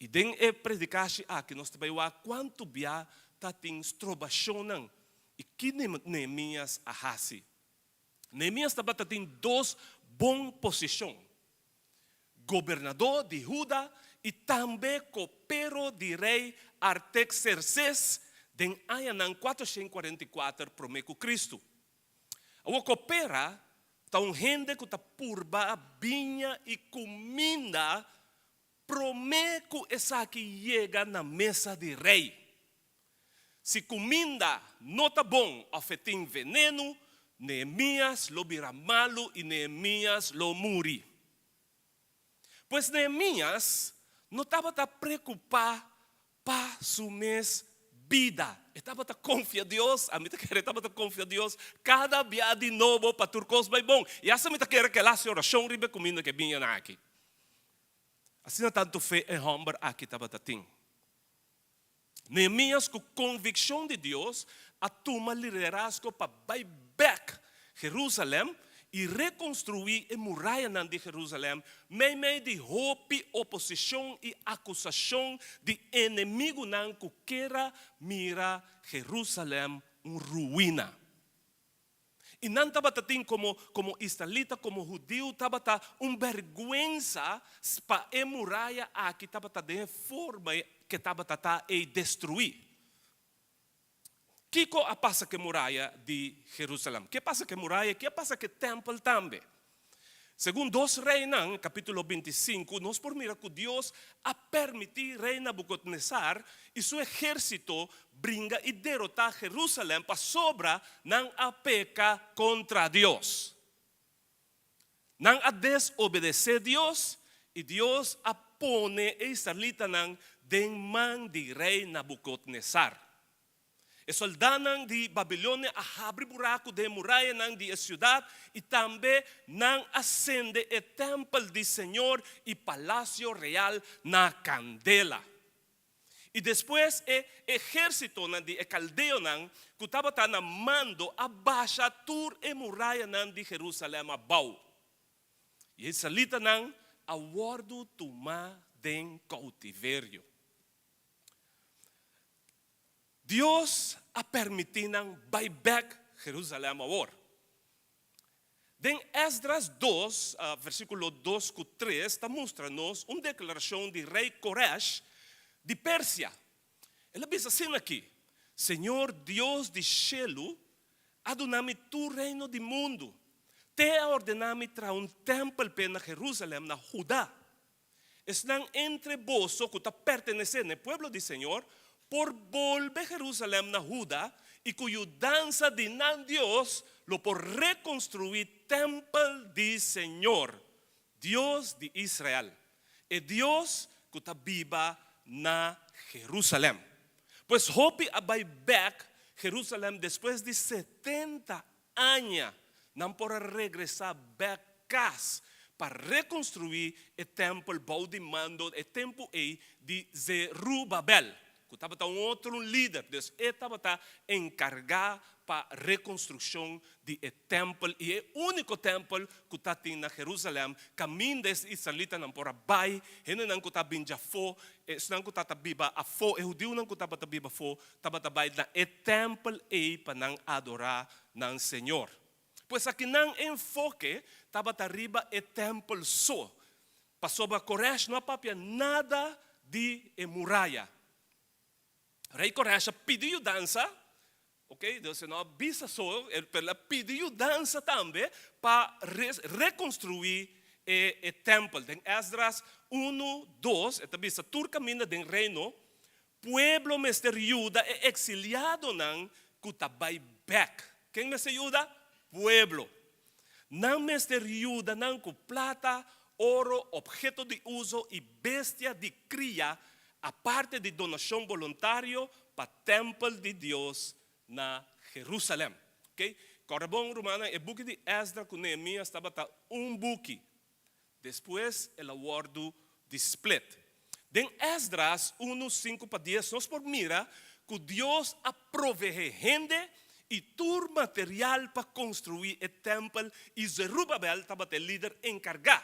E: E den e predicaste que nós também o quanto bia tá tem strobação e que Neemias ahasi. Neemias também tem duas boas posições. Governador de Judá e também copero de rei Artaxerxes den Ayanan 444 promeco Cristo. O coopera tá gente que tá purba vinha e comida prometo essa que chega na mesa de rei. Se comida não está bom, afetem veneno, Neemias lo vira malo e Neemias lo muri. Pois Neemias não estava preocupado para sua vida. Estava a confiar em Deus, a mim estava a confiar em Deus, cada dia de novo para turcos vai bom. E essa me quer que ela se oração ribe comida que vinha aqui. Assim não tanto fé e homem aqui estava tem. Neemias com convicção de Deus a tomar liderazgo para buy back Jerusalém e reconstruir a muralha de Jerusalém, meio de hope, oposição e acusação de inimigo não que queira mira Jerusalém ruína. E não estava como israelita, como judeu, estava vergonha para a muralha aqui estava de forma que estava a destruir. O que passa com a muralha de Jerusalém? O que passa com a muralha? O que passa com o templo também? Segundo 2 Reis, capítulo 25, nós por mira que Deus a permitir rei Nabucodonosor e seu exército brinca e derrotar Jerusalém para sobra não a peca contra Deus. Não a desobedecer Deus e Deus a pone a israelita não den mão de rei Nabucodonosor. E soldados de Babilônia a abrir buraco de muralha de cidade e também não acende o templo do Senhor e palácio real na candela. E depois o exército de caldeu que estava na mando abaixa tur e muralha de Jerusalém a bau. E a salita a guardo tomar den cautiverio. Deus a permitido buy back Jerusalém agora. En Esdras 2, versículo 2 a 3, está mostrando-nos uma declaração de rei Koresh de Pérsia. Ele diz assim aqui: Senhor Deus de cielo, adonami tu reino do mundo, te ordenami tra um templo na Jerusalém, na Judá. Estão entre vós que está pertenecendo ao pueblo do Senhor, por volver Jerusalém na Judá, e cuya danza de nan Dios lo por reconstruir templo de Señor, Dios de Israel, e Dios que está viva na Jerusalém. Pues hopi abay back Jerusalém después de 70 años, não por regresar back casa para reconstruir o templo, bau de mando, o templo de Zerubabel. Que estava um outro líder, Deus estava encarregado para a reconstrução do templo, e é o único templo que está na Jerusalém, caminho dos israelitas não por abai, ele não está bem já fo, não está biba a fo, o judeu não está biba fo, estava abai na o templo para não adorar não Senhor. Pois aqui não enfoque, estava arriba o templo só, passou para Koresh, não havia nada de muralha. Rei Koresh pediu dança, ok? Deus não avisa só, ele pediu dança também para reconstruir o templo. Em Esdras 1, 2, esta visa tur camina do reino, pueblo mester Judá é exiliado não kutabay back. Quem mester Judá? Pueblo. Não mester Judá não com plata, ouro, objeto de uso e bestia de cria, a parte de donação voluntária para o templo de Deus na Jerusalém. Okay? Corabão romana, o buque de Esdras com Neemias estava um buque. Depois, ele aguardou de split. Em Esdras 1, 5 para 10, nós por mira que Deus aprovee gente e tur material para construir o templo, e Zerubabel estava o líder encarregado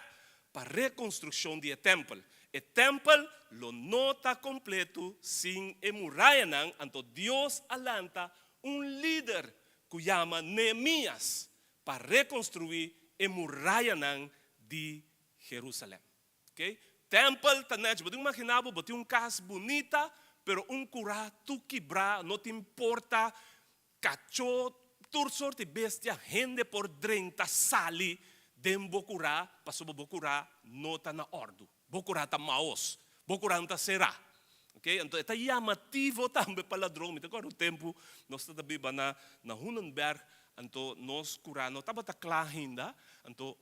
E: para a reconstrução do templo. O templo lo nota completo sin muralla, então Deus alanta líder que chama Neemias para reconstruir a muralla de Jerusalém. Okay? Templo, você imaginava, botou casa bonita, pero cura, tu quebrar, não te importa, cachorro, toda sorte de bestia, gente por 30 sali, dem bocurá, passou bocurá, nota na ordem. Bocurá está maos, bocurá está será. Okay? Então, é chamativo também para ladrão. Então, agora o tempo, nós estamos viva na Hunenberg, então, nós curamos, estava claro ainda, então,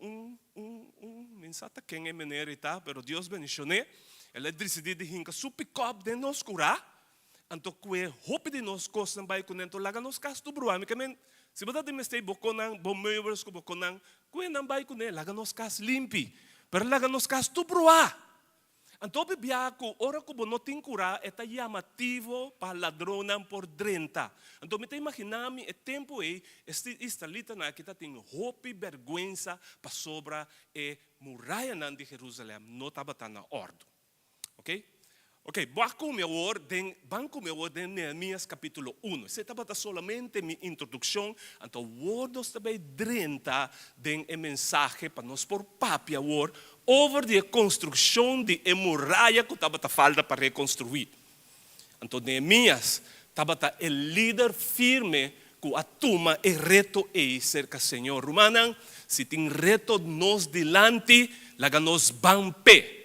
E: mensata quem é menerita, pero Deus benicione, ele decidiu de hinca supicop de nós curar, então, que hope de nós costam vai com então, laga nos casto bruame, que men, se você me está boconang, bomeiros com boconang, que não vai com ele, laga nos cas limpi. Pero laga nos casto proa. Então bibiaco, ora que não tem cura, é chamativo para ladrão por 30. Então me imaginami o tempo aí, este israelita na que tem hope vergonha para sobra e muralha de Jerusalém, não estava na ordem. Ok? Ok, banco meu ordem de Neemias capítulo 1. Essa estava solamente minha introdução, então wordos também 30 de mensagem para nós por papia word over a construção de muralha que estava falta para reconstruir. Então Neemias estava o líder firme que atuma o reto e cerca Senhor. Romana, se tem reto nos delante, laga nos van pé.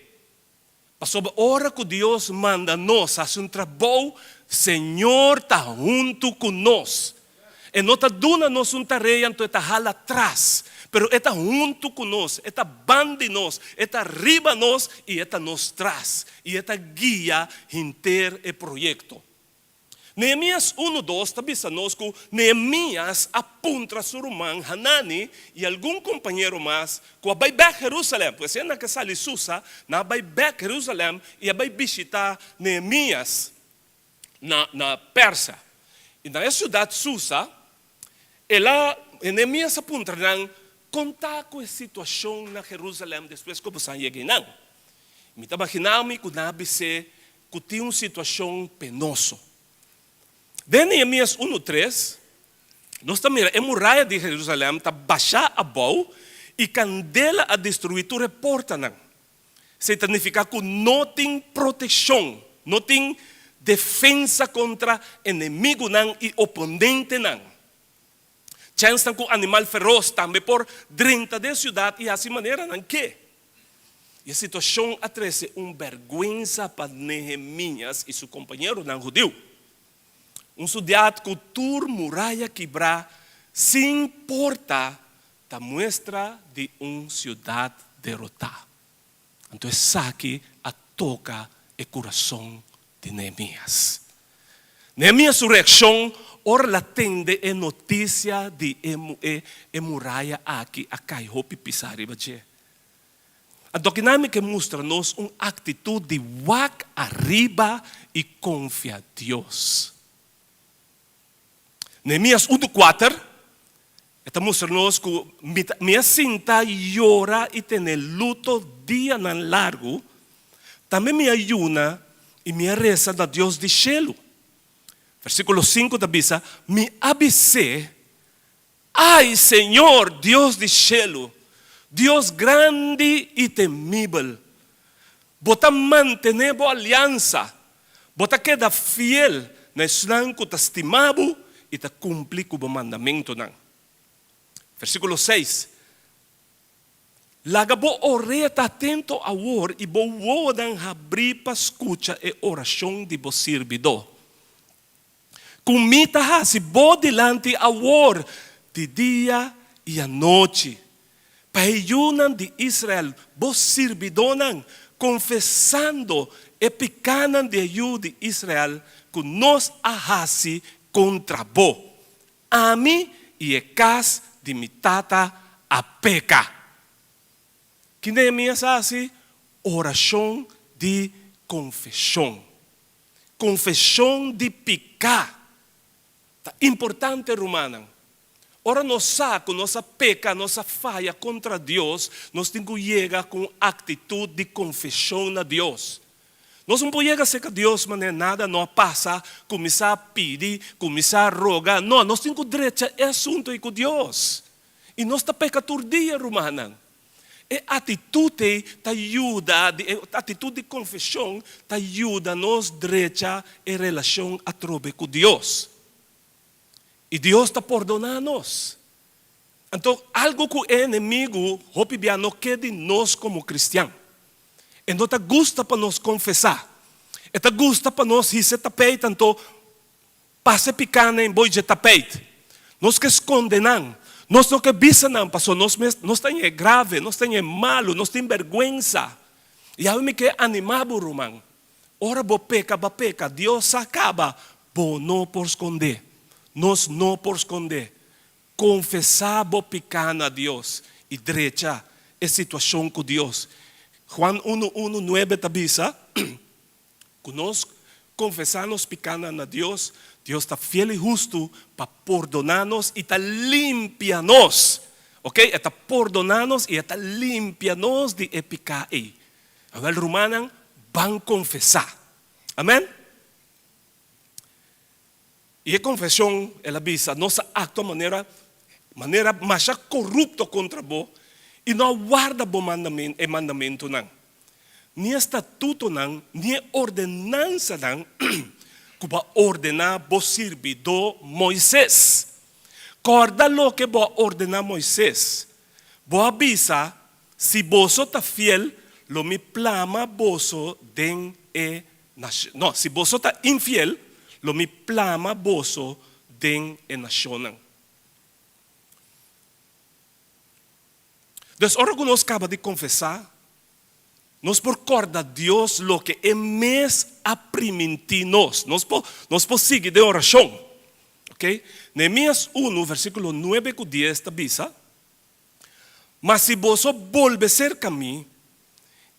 E: Passou a hora que Deus manda nós fazer trabalho, Senhor está junto conosco. E não está dando nos tarefa, então está hala atrás. Pero está junto conosco, está bande nós, está arriba nós e está nos traz. E está guia inteiro o projeto. Neemias 1:2 também nos que Neemias apunta seu irmão Hanani e algum companheiro mais que vai back Jerusalém, pois é na que sali Susa, na vai back Jerusalém e vai visitar Neemias na Pérsia. E na cidade Susa, Neemias apunta nang contar com a situação na Jerusalém depois que você chega não. Me imaginava que nabi se que tinha uma situação penosa. De Neemias 1:3, Nós tá mira, a muralha de Jerusalém está baixa abaixo e candela a destruir tu reporta não. Significa que não tem proteção, não tem defesa contra inimigo não e oponente não. Chance com animal feroz também por 30 de cidade e assim maneira não que. E a situação atrece vergüenza para Nehemias e seu companheiro não judeu. Soldado que tur muralha quebrar, sem importa da muestra de cidade derrotada. Então, saque a toca o coração de Nehemias. Nehemias, sua reação, ora latende a notícia de muralha aqui, a caihopi pisar e a dinâmica mostra-nos uma atitude de walk arriba e confia em Deus. Nehemias 1:4 está mostra-nos que minha cinta llora e tem luto dia não largo, também me ajuda e me reza da Deus de cielo. Versículo 5 da Bíblia, me avisé, ai Senhor, Deus de cielo, Deus grande e temível, bota mantener boa aliança, bota queda fiel na Islam que está estimado e está cumprir com o mandamento. Versículo 6, laga bo oreta atento a or e bo wodan abrir para escuta e oração de bo servidor. Comita ha se bo delante a or de dia e a noite. Payunan de Israel, bo servidonan, confessando e picanan de ajuda de Israel, que nos ahasi contra bo. A mim e e cas de mitata a peca. Que Nehemias assim? Oração de confissão. Confissão de pecar. Importante, romana. Ora, nós saco, nossa peca, nossa falha contra Deus, nós temos que chegar com atitude de confissão a Deus. Nós não podemos chegar a Deus, mas nada não passa, começar a pedir, começar a rogar. Não, nós temos que direito é assunto com Deus. E nós estamos pecando dia, romana. E atitude te ajuda, atitude de confissão te ajuda nos direito em relação a trobe com Deus. E Deus está perdonando-nos. Então, algo que o inimigo, não quer de nós como cristãos. E não te gusta para nós confessar. E te gusta para nós dizer tapete, então, passe picana em boi de tapete. Nós que escondenam. Nós não que bisanam, pastor. Nós temos grave, nós temos malo, nós temos vergüenza. E aí me quer animar, irmão. Ora, bo peca, Deus acaba. Bo não por esconder. Nós não por esconder. Confessar bo picana a Deus. E direita a situação com Deus. Juan 1:9 tabisa. Que nós confessamos picana a Deus. Deus está fiel e justo para perdonar-nos e está limpiar-nos. Ok? Está perdonar-nos e está limpiar-nos de pecado. A ver, romana, van confessar. Amém? E a confissão, ela visa, nossa acto maneira mais corrupta contra vós e não guarda o mandamento não. Nem estatuto não, nem ordenança não, que vai ordenar o servidor Moisés. Corda lo que vai ordenar Moisés. Vou avisa, se você está fiel, lo me plama você den e nação. Não, se você está infiel, lo me plama você den e nação. Então, ora que nós acaba de confessar, nós por corda Deus lo que é mais aprimentir nós por seguir de oração. Ok? Nehemias 1, versículo 9 e 10 está bisa. Mas se você volver cerca a mim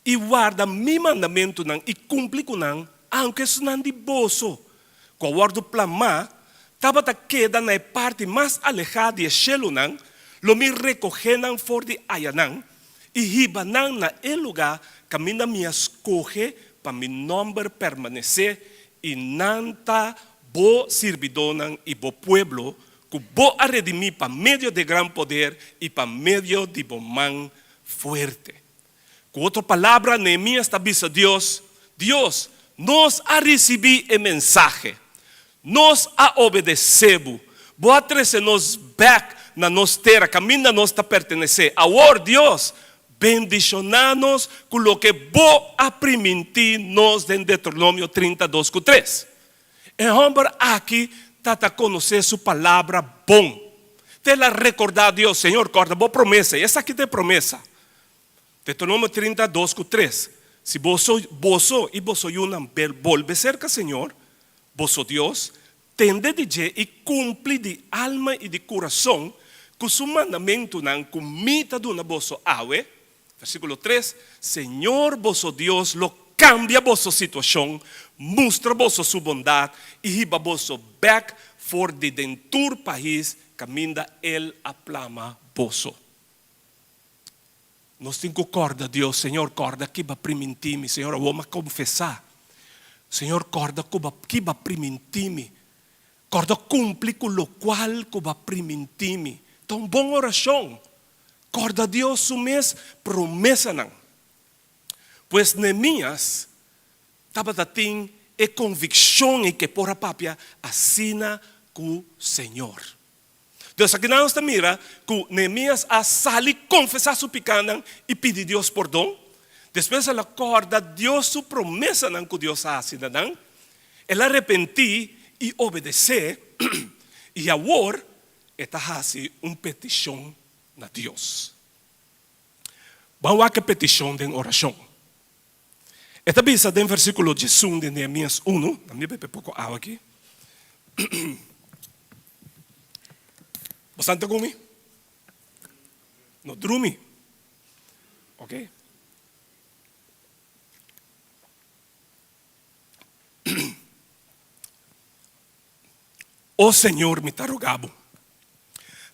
E: e guarda mi mandamento e cumpre com não, aunque isso não de você, com o guardo plama, estava queda na parte mais alejada de Shelo não, lo me recogenan for de ayanan e ribanan na el lugar camina me escoge para mi nombre permanecer e nanta bo sirvidonan e bo pueblo que vos a redimir para medio de gran poder y para medio de man fuerte. Con otra palabra, Nehemías está diciendo Dios nos ha recibido el mensaje, nos ha obedecido, vos a traer nos back na nos terra, camina nos está pertenecer. Ahora Dios, bendicionanos con lo que vos a permitir-nos en Deuteronômio 32:3. El hombre aquí está a conocer su palabra bom. Te la recordar Dios, Señor, corda vos promesa, e essa aqui tem promessa. Deuteronômio 32:3. Se vos sois una volve cerca, Señor, vos sois Dios, tende de e cumpre de alma e de coração com su mandamento nan comita de una vosso awe. Versículo 3. Señor, vos Dios, lo cambia vossa situação, mostra vossa sua bondade e riba vosso back for de dentur país, caminda el aplama vosso. Nós temos que corda, Deus, Senhor, corda que va primentimi, Senhor, eu vou confessar. Senhor, corda que va primentimi. Corda cumpre com lo qual que va primentimi. Então, boa oração. Corda Deus, su mes promessa não. Pois Neemias estava tendo a convicção e que por a papia assina com o Senhor. Deus aqui nós mira que Neemias a sali confessar su pecado e pedir Deus perdão. Depois ela acorda Deus su promessa não que Deus ha assinado não. Ela arrepentir e obedecer e agora está fazendo uma petição a Deus. Vamos a que petição de oração. Esta visa em versículo 11 de Neemias 1. A mim bebe pouco água aqui. Você está comigo? Não dorme? Ok? O Senhor me está rogando.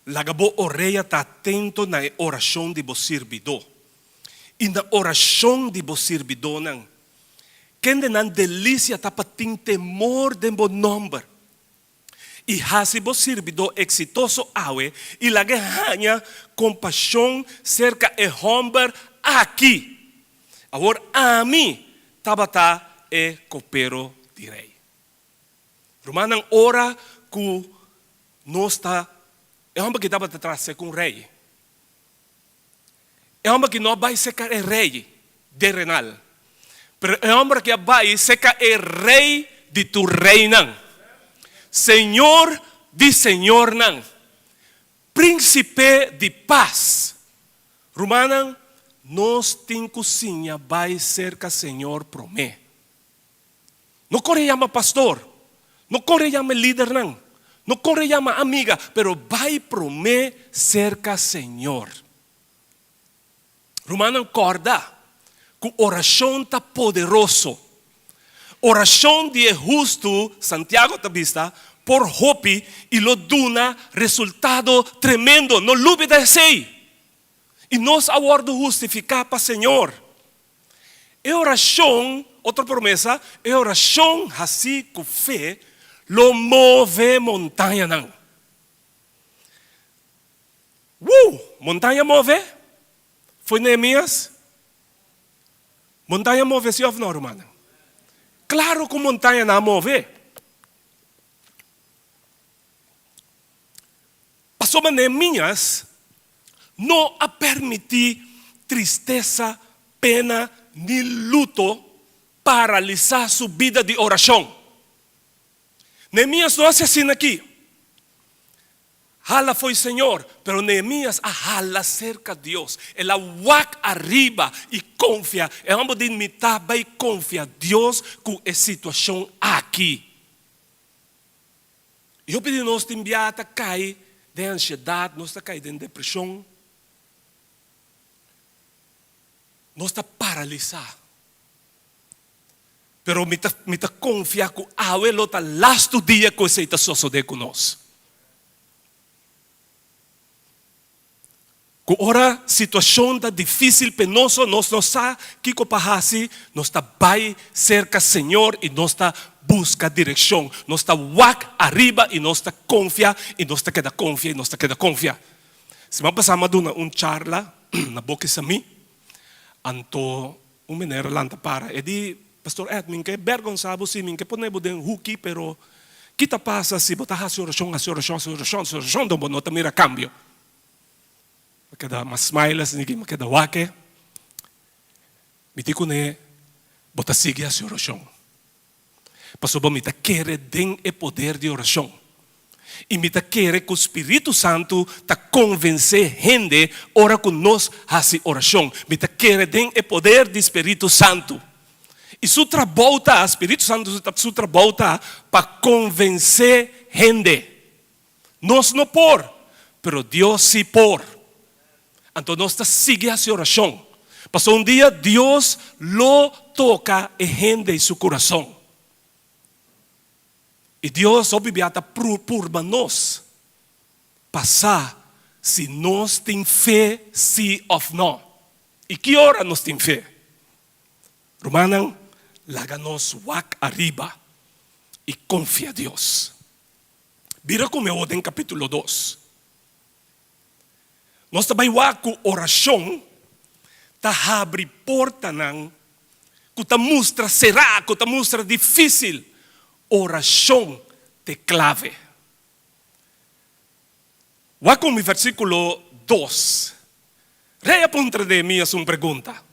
E: Lagabo oreia está atento na oração de vos servidor. E na oração de vos servidor não. Quem de nan delícia está para ter temor de bom nome. E hasi vos servidor exitoso awe e la ganha compaixão cerca e homem aqui. Agora a mim tabata e copero direi. Romanang ora que não está é homem que estava atrás com o rei. É homem que não vai ser o rei de renal. Mas é homem que vai ser o rei de tu reina. Senhor de Senhor nan. Príncipe de paz. Romanan, nós tem cozinha vai ser que o Senhor promete. Não corre chama pastor. Não corre chama líder nan. Não corre chama amiga, pero vai prometer ser que o Senhor. Romanan corda que oração está poderoso. Oração de justo, Santiago te vista, por hopi e lo duna resultado tremendo. No lube de sei. E nos aguardo justificar para Senhor. E oração, outra promessa, e oração assim com fé, lo move montanha não. Montanha move? Foi Neemias? Montanha move se ou não, romana? Claro que montanha não move. Pastor Neemias não a permitir tristeza, pena, nem luto paralisar sua vida de oração. Neemias não hace assim aqui. Jala foi Senhor, pero Neemias a jala cerca de Deus. Ela walk arriba e confia. É homem de imitar, vai confiar Deus com a situação aqui. Eu pedi nós te enviar a cair de ansiedade, nós está cair de depressão. Nós está paralisado. Pero me está confiar que a abuelo está lasto dia que você está sucedendo conosco. Kung ora sitwasyon ta difícil, penoso, nos sa kiko pahasi, nos ta bay cerca Señor y nos ta busca dirección. Nos ta wak arriba y nos ta confia y nos ta queda confia y nos ta queda confia. Si mapasama doon na charla na boki sa mi, anto umenera lang ta para. E di, Pastor Edwin, kay bergonsabo si min, kay ponebo den huki, pero kita pasa si botahas orasyon, doon no tamira cambio. Makada mas smiles nigi makada wake. Miti ko ne botasigi a orasyon. Pasoba mita kere den e poder de orasyon. E mita kere ko Espiritu Santo ta convencer gente ora con nos hasi orasyon. Mita kere den e poder de Espiritu Santo. E su trabalho ta, Espiritu Santo su trabalho ta pa convencer gente. Nos no por, pero Dios sí por. Entonces nos sigue hacia oración. Pasó un día, Dios lo toca en gente y su corazón. Y Dios obviamente purba nos pasar si nos tem fe, sí o no. ¿Y qué hora nos tem fe? Romanan, láganos wak arriba y confía a Dios. Mira como eu en capítulo 2. Nós também com oração, ta abre porta nang, que ta mostra será, que ta mostra difícil. Oração te clave. Wa com o versículo 2. Rei apunta de mim uma pergunta.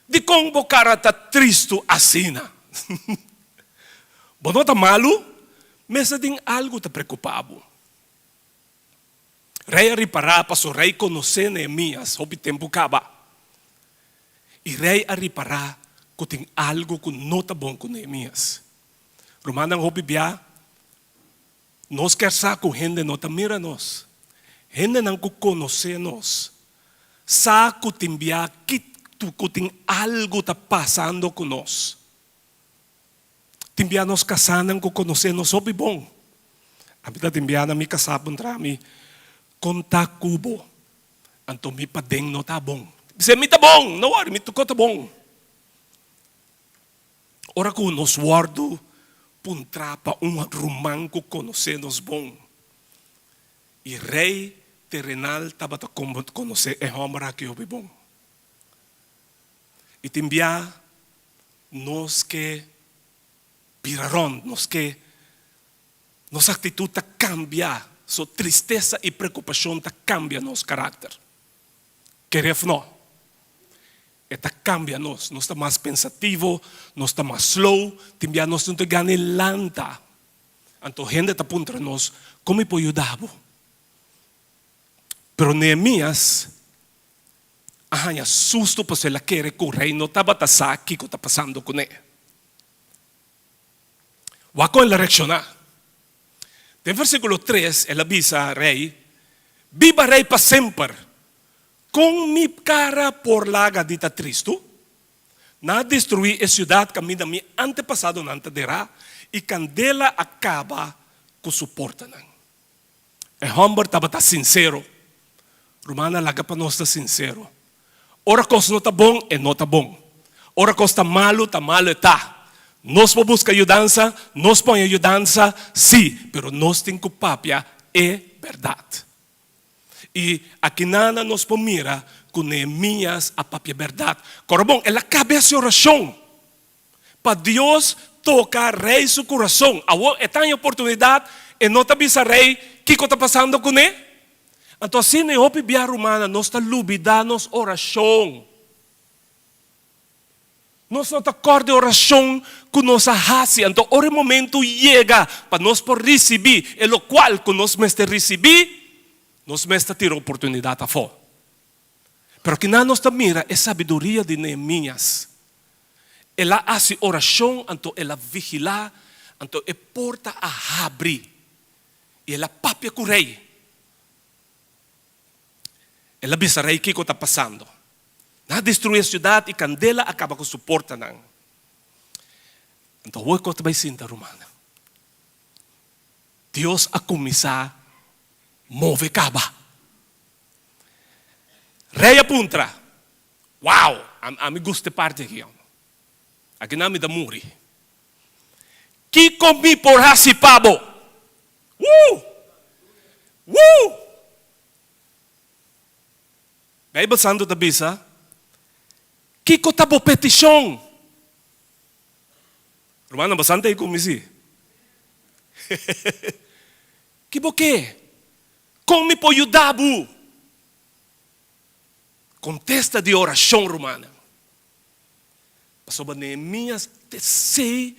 E: De convocar a ta tristo assina. Bono ta malo, mas tem algo ta preocupado. Rei aripará, paso rei conhece Neemias, hopi tempo caba. E rei aripará, que tem algo que não está bom com Neemias. Romanang hopi biya, nos quer sa com gente não está mira nos. Gente não conhece nos. Sa que tem biya, que tem algo está passando com nós. Tem biya nos kasanang que conhece nos hopi bom. Abita tem biya na mi kasapon trami. Konta kubo. Anto mi padeng no tabong. Bisa mi tabong. No worry, mi tuko tabong. Ora ko nos guardo puntra pa rumang ko conose nos bong. E rei terrenal tabata conose e homara que obi bong. E timbia nos que piraron, nos que nos actitud ta cambia. So tristeza e preocupação ta cambia nos caráter. Queremos não. Eta cambia nos está mais pensativo, nos está mais slow, também nos não te gane lanta. Então gente ta puntra nos como pode ajudar. Pero Neemias arranha susto para se la querer que o rei não estava ta saque que está passando com ele. Wako ele reaccionar. En versículo 3, él avisa al rey, viva rey para siempre, con mi cara por la gadita tristo, na destruir a ciudad que mi antepasado no antedará, y candela acaba con su porta. El hombre estaba sincero, Romana la capa no está sincero. Ora cosa no está bon, no está bon. Ora cosa está malo está. Nos busca ayudanza, nos pone ayudanza, sí, pero nos tem culpapia, é verdade. E aqui nada nos mira com Neemias a papia verdade. Corabom, ela cabe essa oração. Para Deus tocar rei seu coração. É tão oportunidade, e não te avisa rei, o que está passando com ele? Então assim, na opinião romana, nós está lubidanos oração. Nós não acorda a oração que nós hace. Então, o momento chega para nós por receber, e o qual que nós mestre receber, nós mestre ter a oportunidade a fora. Pero que nós mira é sabedoria de Neemias. Ela hace oração, então ela vigila, então é porta a abrir. E ela papia com o rei. Ela avisa rei que está passando. Na destruir a cidade e candela acaba com suporta nang. Então, o que vai sinta romana? Deus a começar move caba. Rei apuntra. Wow, ami gusto parte aqui. Aqui nami da muri. Que comi por hasipabo. Bible Santo da bisa. Que kotabo petisyong. Romana basante ko misi. Que boque? Come po yudabu. Contesta de oração romana. Pastor Neemias sei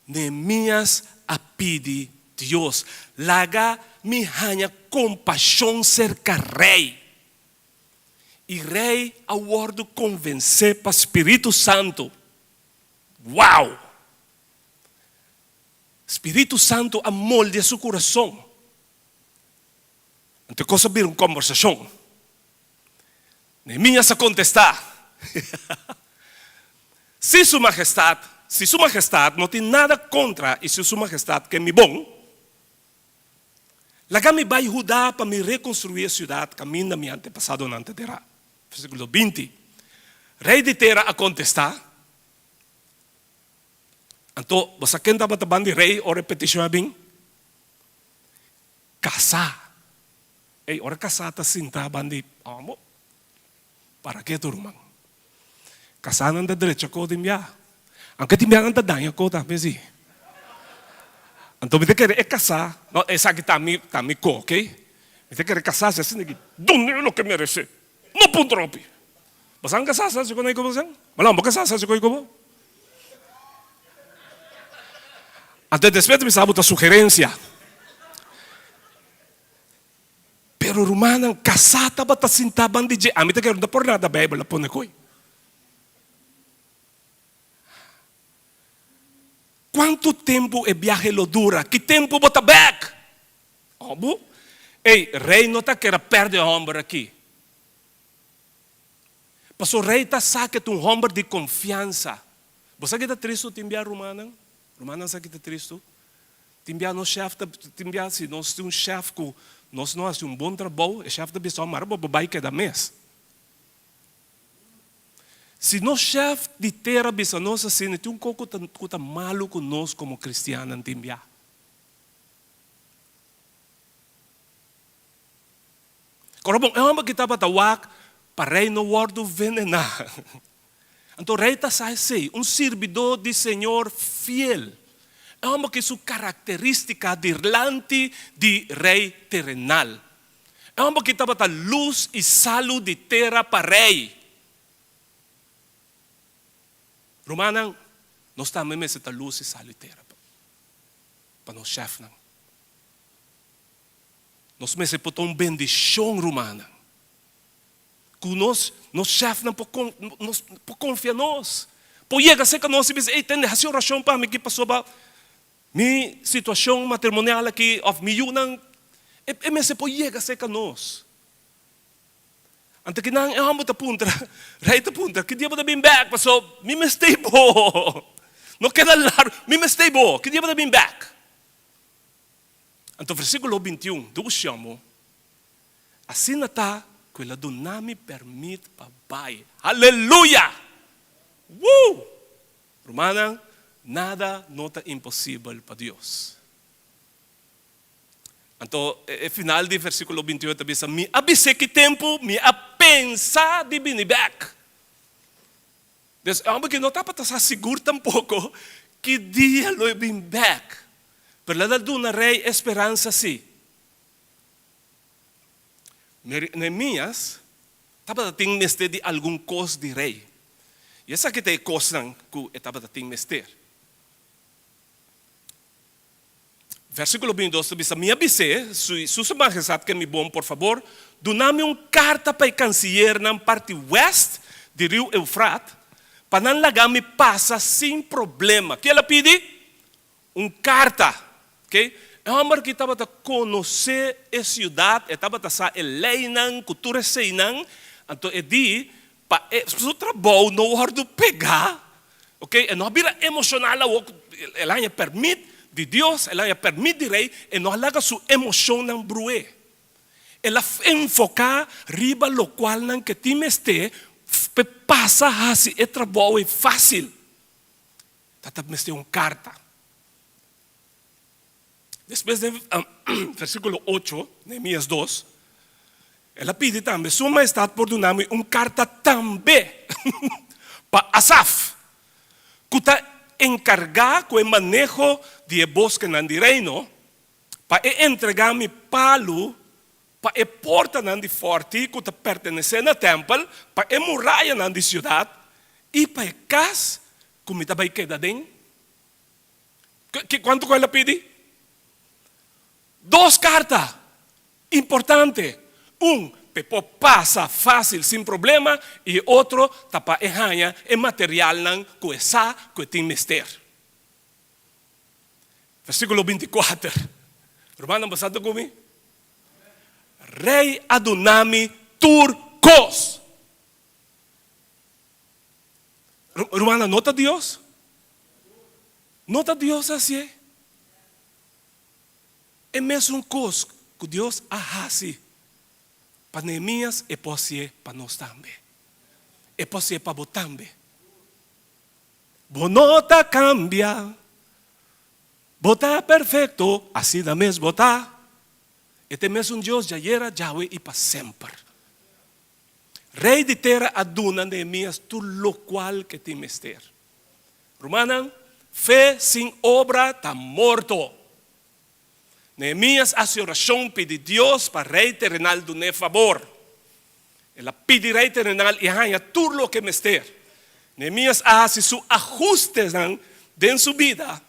E: Neemias apide Deus. Laga mi hanya compaixão cerca rei. E rei awardo convencer para Espírito Santo. Uau! Espírito Santo amolde seu coração. Então, cosa vir uma conversação. Neemias a contestar. Se sua majestade não tem nada contra e se sua majestade que é bom, laga me vai ajudar para me reconstruir a cidade caminho da minha antepassado na terra. Versículo 20. Rei de terra a contestar. Então, você quem estava tabando rei ou repetição é bem? Casar. Ei, ora casar está sinta bandi amo. Para que tu rumang? Casar não dá direito ko timya. Ang katimya ang dadanya ko tapi si. Então me quer casar, não essa aqui tami ko, ok? Me quer casar se assim que donne lo que merece. Não pun tropi. Basang casar sa ko na iko basang? Malam ba casar sa ko iko? Até después me sabe a sugerência. Pero rumanang kasata ba ta sintaban di ami ta karon da por nada Bible la pone koy. Quanto tempo e viaje lo dura? Que tempo bota back? Obo? Ei, rei não tá querendo perder o homem aqui. Pastor rei tá saque um homem de confiança. Você que tá triste timbia rumanang? Rumanang sa kita triste? Timbia no chefe, timbia se nós temos um chefe que nós não fazemos um bom trabalho, o chefe da pessoa mara para babai cada mês. Se nós chefe de terra bisa nós assim, tem um pouco tá malo conosco como cristiano timbia. Koro bom, é uma que estava tawak para rei no wordo venenar. Então rei tá sai um servidor de Senhor fiel. É uma que sua característica dirlante de rei terrenal. É uma que estava a luz e salo de terra para rei. Romanang, nós também mesmo a luz e salo de terra para nós chefe. Nós mesmo potong bendição romana. Que nós chefe não por confiar nós. Por chega ser que nós diz, ei, tem essa oração para mim que passou ba mi situação matrimonial aqui of mi yunang e mesmo por chega ser que nós. Ante que nang amo ta punta, rei ta punta, que dia bem back, passou mi me stay bo. Não queda largo, mi me stay bo, que dia bem back. Então versículo 21, do chamo. Assim está que ela do nami permite papai. Aleluia! Romana, nada nota impossível para Deus. Então, o final do versículo 28 diz: me avise que tempo me a pensar de vir back. Diz, que não está para estar seguro tampouco que dia lo vir back. Pero la dado na rei esperança sim. Neemias estava tendo neste de algum coisa de rei. E essa que tem coisa que estava tendo neste. Versículo 22 diz: me avise, sua majestade que me bom, por favor, dá-me carta para o canciller na parte oeste do rio Eufrates, para não lagar me passa sem problema. Que ela pede? Carta. Okay? É uma mulher que estava a conhecer a cidade, estava a saber a cultura seinang, então é de para o trabalho não há de pegar, ok? E não vira emocional, ela permite de Deus, ela permite de rei, e não larga sua emoção não brué. ela enfocar riba lo qual não que time este passa assim é trabalho é fácil. Tatap meste carta. Después de versículo 8, Nehemías 2, ela pide também, sua majestade por dar-me carta também para Asaf, que está encargado com o manejo de bosque no reino, para entregar-me palo, para a porta de forte, que está pertencendo ao templo, para a muralha da cidade, e para a casa, que me vai quedar dentro. Quanto ela pede? 2 cartas importantes. Pepo passa fácil, sem problema, e outro tapa erranha é material que essa que tem mister. Versículo 24. Romano, basado comigo? Rei Adonami Turcos. Romana, nota Deus? Nota Deus assim? É mesmo coisa que Deus faz para Neemias e pode para nós também. E pode para você também. Bonota cambia. Bota perfeito, assim da mesma bota. Este mesmo Deus já era, já é e para sempre. Rei de terra aduna Neemias tu lo qual que te mister. Romana, fé sem obra está morto. Neemias hace oração, pede Deus para rei terrenal dar favor. Ela pede rei terrenal e ganha tudo lo que mister. Neemias hace sus ajustes en su vida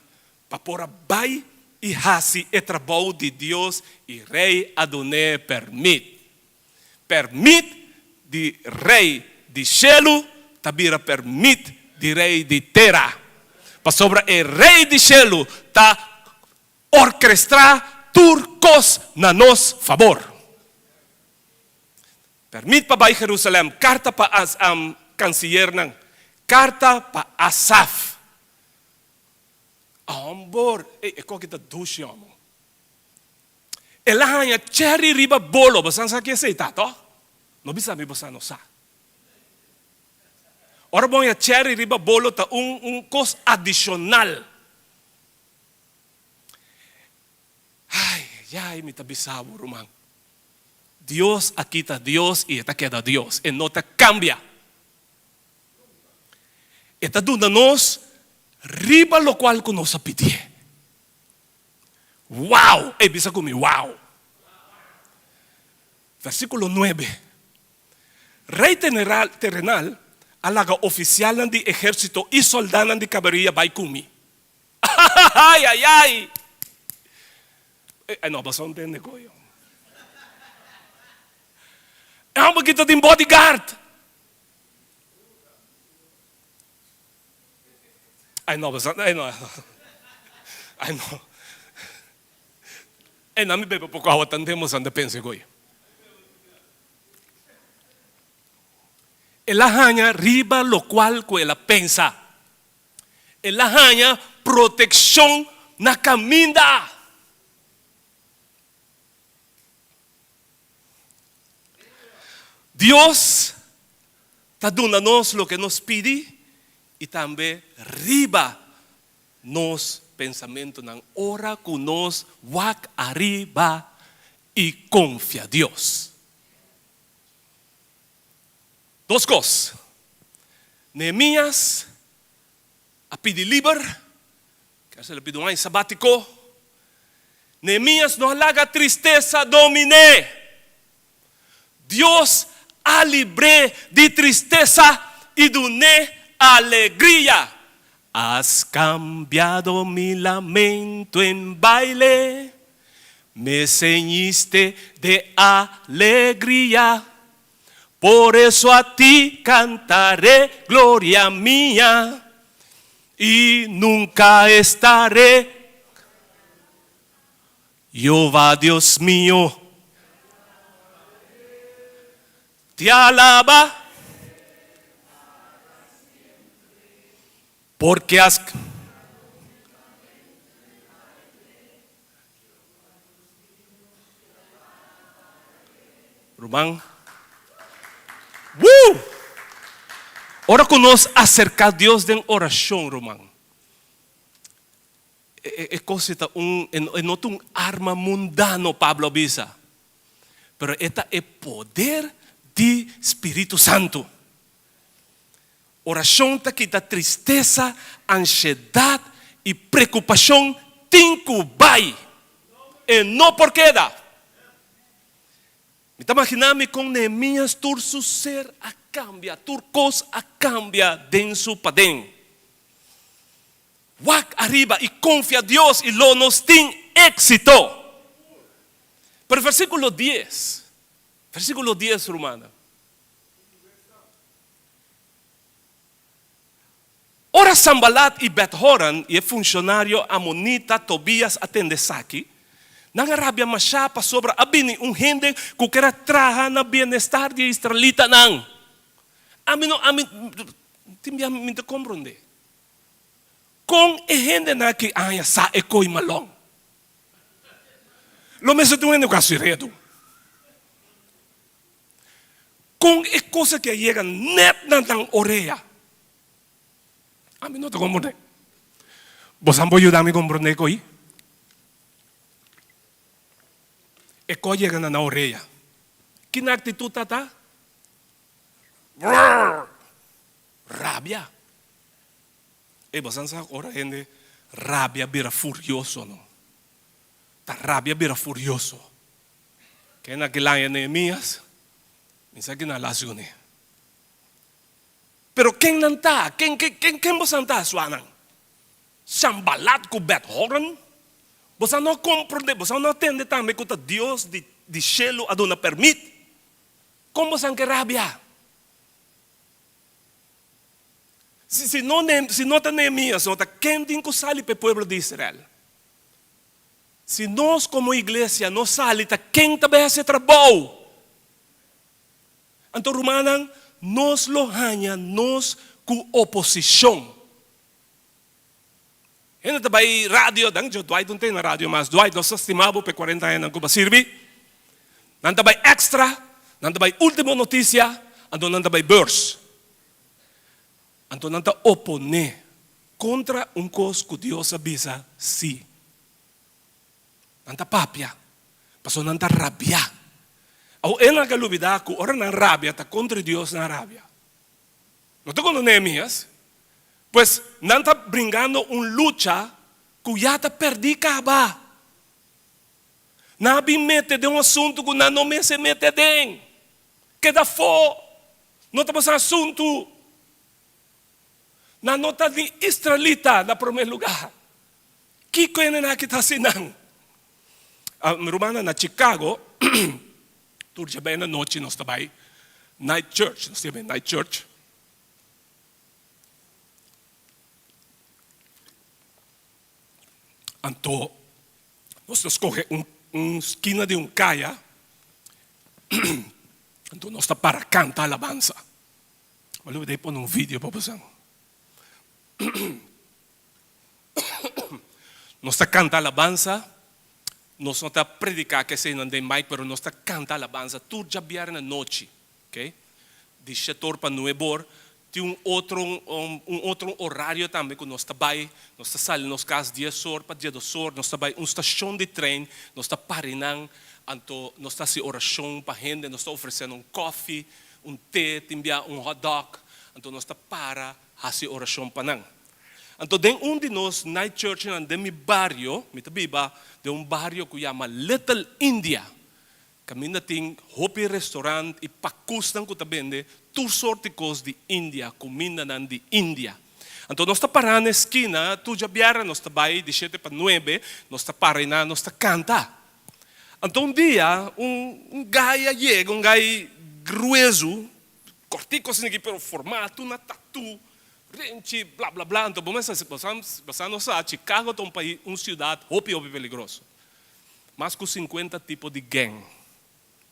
E: para por abai e hace el trabalho de Deus e rei Adonai permite. Permite de rei de cielo, tabira permite de rei de terra. Para sobre el rei de cielo está orquestar turcos na nos favor. Permite para Jerusalém, carta para canciller nang, carta para Asaf. Ambor, ko kita dusyo mo. Elahanya cherry riba bolo, basan sa kaya sa itato? No bisa mi basan no sa. Ora bom ya cherry riba bolo ta cost adicional. Ay, me tabisawo rumang. Dios aquí está Dios y esta queda Dios. Y no te cambia. Esta duda nos riba lo cual que nos pide. Wow. Bisa conmigo, wow. Versículo 9. Rey terrenal, alaga oficial de ejército y soldado de caballería baikumi. Ay. No, basta entender ko yun. Ang magkita din bodyguard. No. Nami bebe po kawatan demo sa depense ko yun. Elahaña riba lo cual que ela pensa. Elahaña protección na caminda. Dios está dando-nos lo que nos pide e também riba nos pensamento ng ora que nos wak arriba e confia Deus. 2 coisas. Neemias a pedir liber, quer se le pide um ano sabático. Neemias não alaga tristeza domine. Deus a libre de tristeza y de alegría. Has cambiado mi lamento en baile, me ceñiste de alegría. Por eso a ti cantaré gloria mía y nunca estaré. Jehová Dios mío, te alaba, porque has... Román. ¡Woo! Ahora conoce acercar a Dios en oración, Román. Es cosa no un arma mundano, Pablo avisa. Pero esta es poder de Espíritu Santo. Oración te quita tristeza, ansiedad y preocupación. Tincubai. E no por queda. Me está imaginando con Nehemías tur su ser a cambia, tur cos a cambia den su padén. Wak arriba y confía a Dios y lo nos tin éxito. Pero versículo 10, Romana. Ora Sambalat y Bet-Horon y el funcionario amonita Tobías atendesaki. Nang Arabia masyapa sobra abini gente que quer traha na bienestar de israelita nang. Amin timbia minta comprende. Kung gente na que aya sa ekoy malong. Lo mesmo tu endo casiredo. Kung é coisa que chega net na tang oreia. Amin não te comprende. Você não pode ajudar-me a compreender coi? E coi chega na orelha. Que na atitude tá? Rabia. E você não sabe ora gente rabia vira furioso não. Ta rabia vira furioso. Que na que lá em Nehemías, pensa que na lacione. Pero quem não está? Quem você está, Suanan? Sambalat com Bet-Horon? Você não compreende, você não entende também que Deus de cielo a dona permite. Como você quer rabia? Se não tem Nehemías, não tem quem tem que sair para o povo de Israel. Se nós como igreja não saímos, quem também esse trabalho? Então, Romanan, nos lo hanya nos com oposição. Ainda também rádio, dang jo Dwight não tem na rádio, mas Dwight nós estimamos por 40 anos como serve. Não também extra, não também última notícia, então não também burst. Então não tá opone contra coisa que Deus avisa sim. Não tá papia, passou não tá rabia. O ena kalubida ko ora ng rabia ta contra Dios na rabia. No te con Nehemías, pues nanta bringando lucha que ya te perdí caba. Nabi mete de assunto que não me se mete den. Que da fo, não te passa assunto. Na nota de israelita na primeiro lugar. Kiko ena na kita sinang. Romana na Chicago. Turja bem na noite nós também night church, nós temos night church. Então nós escolhe esquina de caia. Então nós está para cantar alabanza. Olha eu dei por vídeo para você. Nós está cantando alabanza. Nós não está predicar que se não tem mic, mas nós está cantando alabanza. Tudo já vier na noite, ok? De 7 para 9 horas. Tem outro horário também que nós está vai. Nós está saindo nos casos 10 horas para 12 horas. Nós está vai estação de trem. Nós está parinando. Então nós está se oração para gente. Nós está oferecendo coffee, té, timbia, hot dog. Então nós está para fazer oração para nang. Então, de de nós, night church, de mi barrio, de barrio que chama Little India. Kami nating hopi restaurant, ipakustan ko tabende, tur sorticos de India, comida de India. Então, nós está parando na esquina, tu já biara, nós está vai de 7 para 9, nós está parando, nós está canta. Então, dia, gaya chega, gaya grueso, cortico assim aqui pelo formato, na tatu, Renchi, blá blá blá. Então, vamos a Chicago é um país, uma cidade, hopi peligroso. Mais com 50 tipos de gang.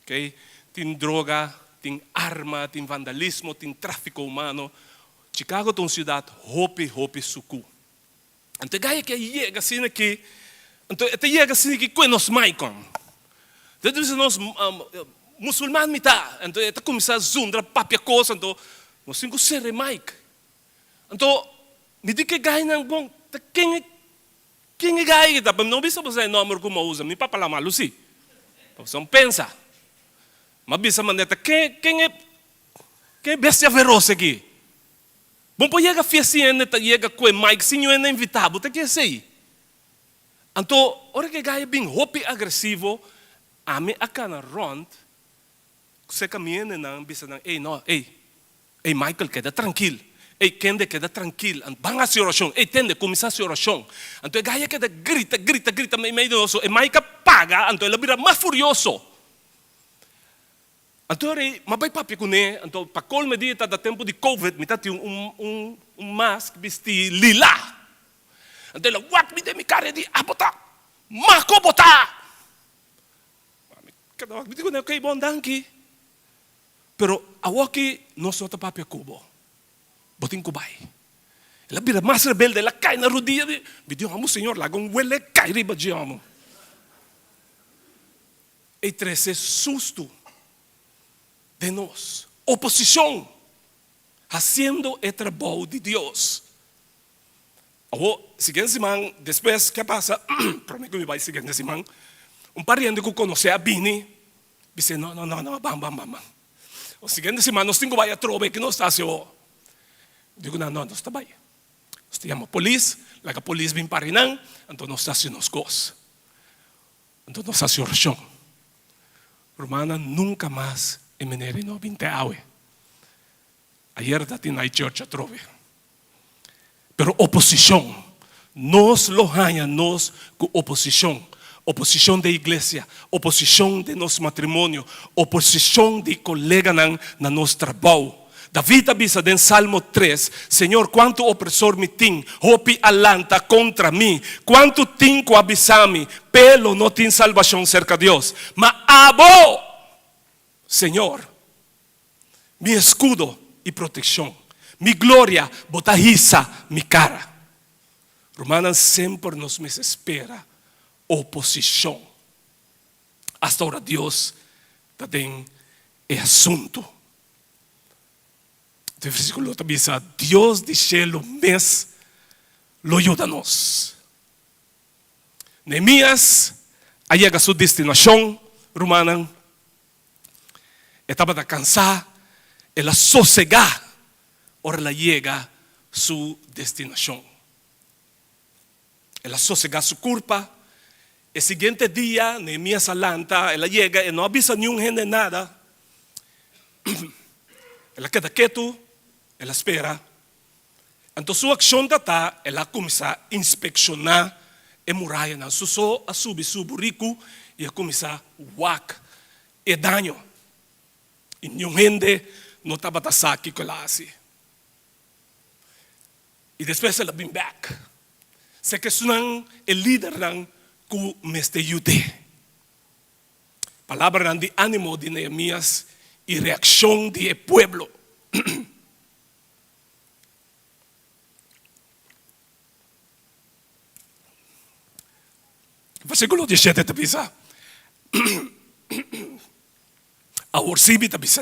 E: Okay? Tem droga, tem arma, tem vandalismo, tem tráfico humano. Chicago é uma cidade hopi suku. Então, gaya que chega assim aqui, então, chega assim aqui com nós maicon. Então, nós musulman mita. Anto eta kumisa zundra papia kos anto no cinco sere Mike. Anto nidi ke gay nang bong ta king gay kita pam no bisa ba sa number ko mausa mi papalama lusi. São pensa. Mabisa man neta que bestia feroz aqui. Bom po chega fiesta neta chega com Mike sinho é invitado, tá que sei. Anto ora que gaya bem hopi agressivo, a me akana rond, se caminha nang bisa nang Michael queda tranquilo. Kende queda tranquilo. Van a oração. Tende começar a oração. Então gaya queda grita meio nosso. Michael paga, então ele vira mais furioso. Então mabay papi ko ne, então pa colme dia da tempo de COVID, me tati mask bisti lila. Então ele what me de mi cara de abota. Mako bota. Kada wag ko ne kay bon danki. Pero awaki no sota papi kubo. Boting kubay. Ela vira mais rebelde, ela cai na rodilha de, bidiyo amo senhor, lagong wele cai riba de amo. E trece susto de nós, oposição, haciendo el trabajo de Dios. Siguiente semana, después, ¿qué pasa? Prometo que me va a siguiente semana. Pariente que conoce a Bini, dice, no, vamos. O siguiente semana, nós temos que ir a trove que não está assim. Digo, não está bem. Nós chamamos a polícia, a polícia vem para Renan, então nós está assim nos coisas. Então nós está assim oração. Romana, nunca mais em menere no 20 awe. Ayer dati na church a trove. Pero oposição, nós lo hanya nós com oposição. Oposição da igreja, oposição de nosso matrimônio, oposição de colega na nosso trabalho. David avisa en Salmo 3, Señor, cuánto opresor me tin, hopi alanta contra mí, cuánto tinco avisami, pelo no tin salvación cerca de Dios. Ma abo, Señor, mi escudo y protección, mi gloria botajiza mi cara. Romanas siempre nos me espera oposición. Hasta ahora Dios tem el asunto. Este versículo también dice, Dios de cielo mes lo ayuda-nos. Neemias llega a su destinación, romana, estaba cansada, ela sossegar, ahora la llega a su destinación. Ela sossegar su culpa. El siguiente día, Neemias alanta, ela llega y no avisa ni un gente nada. Ela queda quieto. Ela espera. Então sua ação está, ela começa a inspecionar a muralha, não só a subir rico e a começar a wak e dano. E nenhum gente não estava a saque com ela assim. E depois ela vem back. Se questionam o líder não que me ajude. Palavra de ânimo de Neemias e reação do pueblo. Versículo 17 te dice, a orsibi te dice,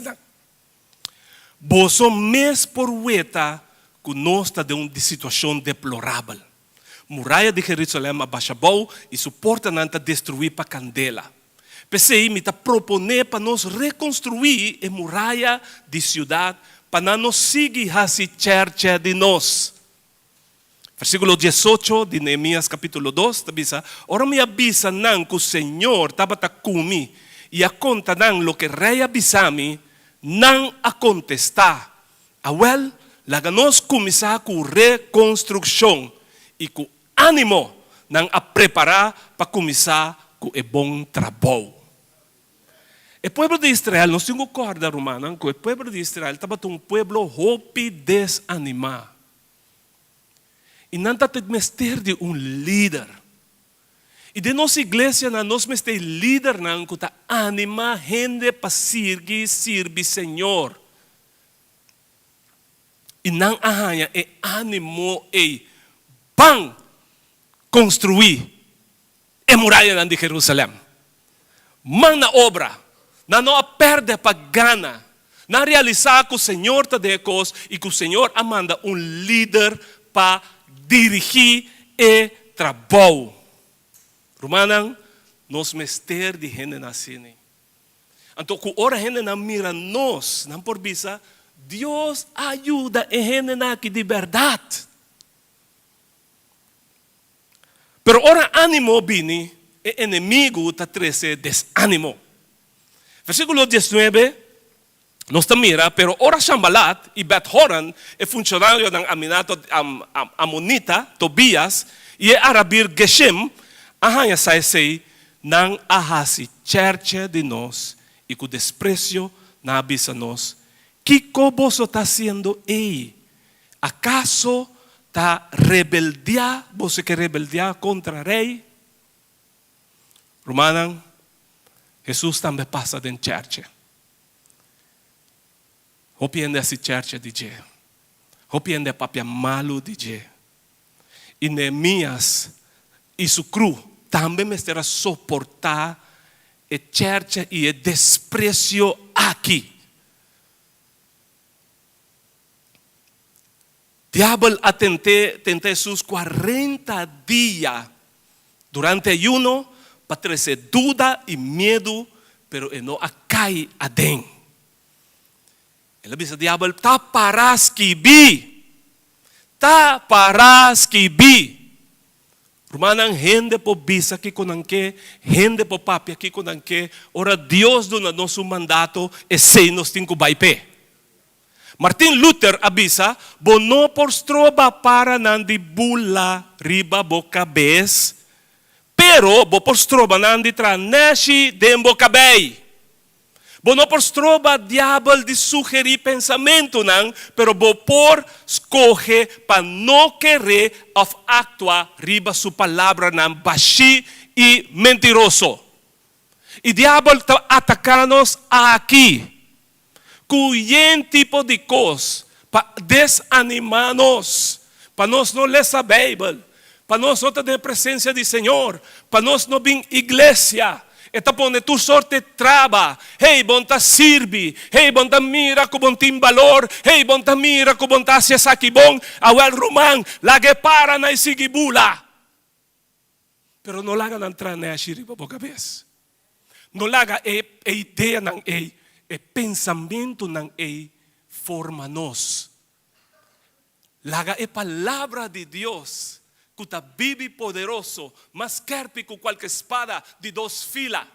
E: vos mes por vuelta que nós está de uma situação deplorável. Muralha de Jerusalém abaixou e suporta não está destruir para candela. Pensei, me está proponer para nós reconstruir a muralha de cidade para não seguir assim cerca de nós. Versículo 18 de Neemias capítulo 2, dice, ahora me avisa nan que o Senhor estava comigo e a conta nan lo que rei avisami nan a contestar. Awel, laga nós começar com reconstrução e com ânimo nan a preparar para começar com o bom trabalho. O povo de Israel, nós temos corda romana, que o povo de Israel estava um povo hopi desanimado. E não está mester de um líder. E de nossa igreja, nós mester líder não que está anima gente para servir Senhor. E não arranha é ânimo e pan construir a muralha de Jerusalém. Man na obra, na não perde a paggana, na realizar que o Senhor te decos e que o Senhor amanda líder para dirigir e trabalho. Romanang, nos mester de gente nascini. Então, que ora gente na mira nos, não por bisa, Deus ajuda a gente na que de verdade. Pero ora ânimo bini, e inimigo ta trece desânimo. Versículo 19, nos ta mira, pero ora Sambalat e Bet-Horon, e funcionário ng Aminato Amonita, Tobias, e Arabir Geshem, ahanya say nang ahasi cherche de nós e com desprecio na abisa nós. Kiko boso está haciendo ei? ¿Acaso está rebeldia? ¿Vos que rebeldia contra rei? Romanan, Jesús também passa den cherche. Hopiende asi cherche DJ. Hopiende papia malo DJ. E Neemias e su cru também me estará suportar a cherche e o desprecio aqui. Diablo atente sus 40 dias durante ayuno para trazer duda e medo, pero não acai adem. Ele diz: diablo, tá paras que bi. Rumanang gente po bisa ki kunangke, gente po papia ki kunangke, ora Dios do na nosso mandato e sei nos tinko baipe. Martin Luther abisa, bono por stroba para nandi bula riba boca bes, pero bo por stroba nandi tra neshi dembo cabei. Bono por stroba diablo de sugerir pensamento nang, pero bo por escoge para no querer of actua riba su palabra nang bashi e mentiroso. E diablo atacanos aqui. Cuyen tipo de cos para desanimarnos, para nós não ler a Bíblia, para nós não ter presença do Senhor, para nós não vir igreja. Eta pone tu sorte traba, hey bonta sirvi, hey bonta mira ku bontim valor, hey bonta mira ku bonta sia sakibong, awal rumang, lage para na isigibula. Pero no laga ng trane a shiri pa boca vez. No laga ideia ng pensamento ng forma nos. Laga palavra de Dios. Kuta bibi poderoso, mas kerpi ku qualquer espada de dos filas.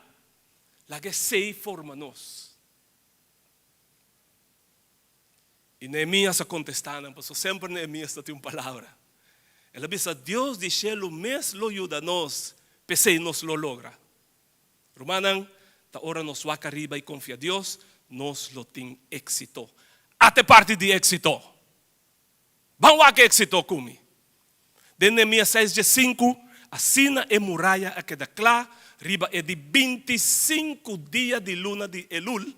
E: Lage sei forma nos. E Neemias a contestaram, porque sempre Neemias tem uma palavra. Ele diz: Deus de cielo mes lo ayuda nos, pese nos lo logra. Romanan, ta ora nos waka riba e confia Deus, nos lo tem éxito. Até parte de éxito. Vamos waka éxito kumi. De Neemias 6:5, assina e muralha a queda clara, riba é de 25 dias de luna de Elul,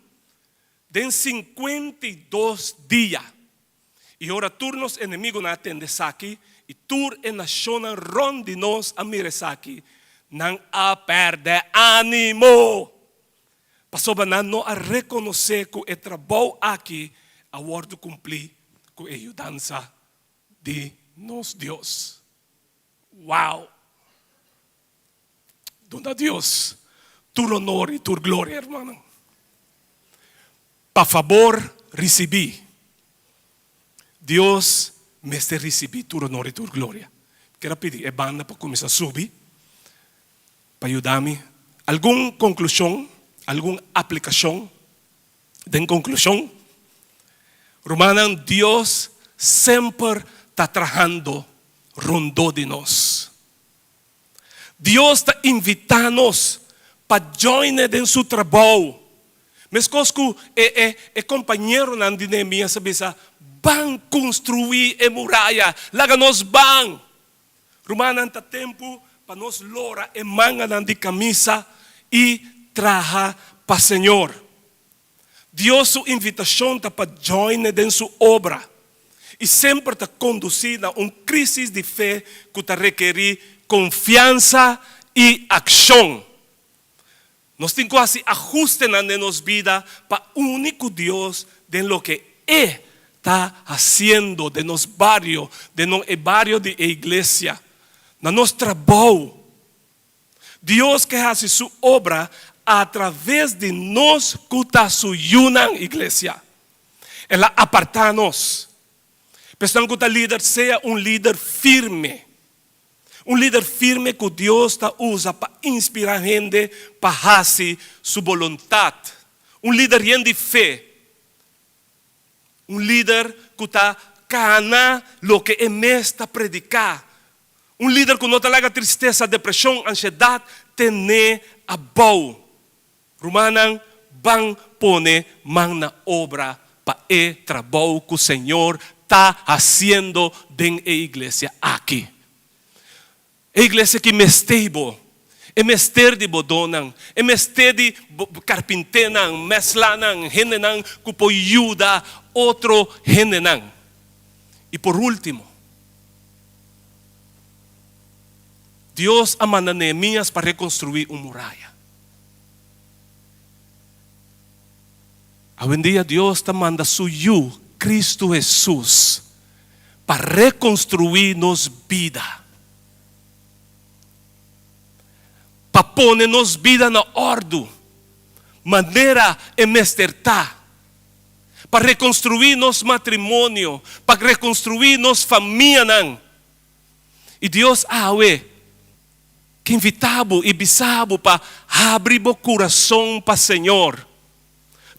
E: de 52 dias. E ora turnos inimigo na atende saki, e tur e nação ron de nós a miresaki, nang a perde ânimo. Pasoba na no a reconhecer que o trabalho aqui, a word cumprir com a ajudança de nos Deus. Wow. Dona Deus, tu honor e tu glória, hermano. Pa favor, recebi. Deus me este recebi tu honor e tu glória. Quero pedir a banda para começar a subir, para ajudar-me. Alguma conclusão, alguma aplicação? De conclusão, Romanan, Deus sempre está trabalhando rondou de nós. Deus está invitando-nos para joiner em seu trabalho. Mas cosco é companheiro na dinâmica, sabe, vão construir a muralha, laga nós vão. Romana está tempo para nós lora e manga de camisa e traja para o Senhor. Deus sua invitação está para joiner em sua obra. E sempre te conduzir a uma crise de fé que te requer confiança e ação. Nós temos que se ajuste na nossa vida para o único Deus de lo que está fazendo de nosso barrio, de no barrio de igreja, na nosso trabalho. Deus que faz sua obra através de nós que está sujando a igreja. Ela aparta-nos. Pensando que o líder seja líder firme. Líder firme que Deus usa para inspirar a gente para fazer sua vontade. Líder de fé. Líder que está cana lo que é mesta predicar. Líder que não está tristeza, depressão, ansiedade, tem a boa. Romanan bang pone man na obra para o trabalho que o Senhor está fazendo dentro da igreja aqui. A igreja que mestebo, é mester de bodonan, é mester de carpintenan, meslanan, genenan, que pode ajudar outro genenan. E por último, Deus manda Neemias para reconstruir uma muralha. Hoje em dia Deus te manda suyo, Cristo Jesus, para reconstruir nos vida. Para pôr nos vida na ordem, maneira e mestertar. Para reconstruir nos matrimônio, para reconstruir nos família. E Deus que invitava e bisabo para abrir o coração para o Senhor.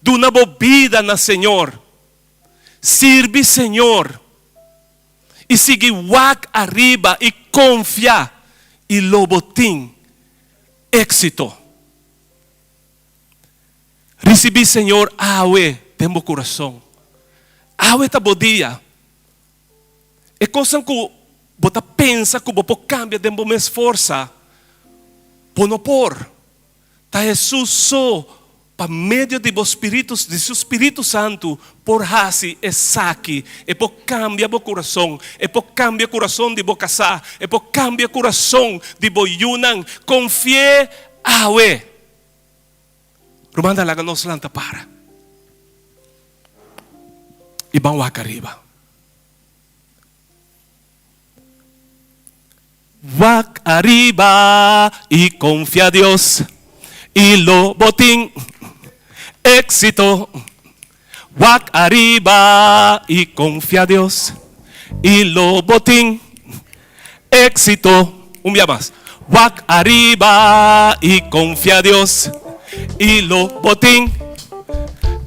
E: Do na vida na Senhor. Sirve Senhor. E siga wak arriba e confia. E lobotim. Éxito. Recebi Senhor dentro do coração. Tá bom dia. É coisa que você pensa que você cambia dentro da força. Não por. Tá Jesus só para meio de seu Espírito Santo, por hasi e saque, e por cambia o coração, e por cambia o coração de casar, e por cambia o coração de yunan, confie awe. Rumanda laga nos lanta para. Ibang waka arriba. Wak arriba y confía a Dios y lo botín éxito. Wak arriba y confía a Dios y lo botín éxito. Un día más. Wak arriba y confía a Dios y lo botín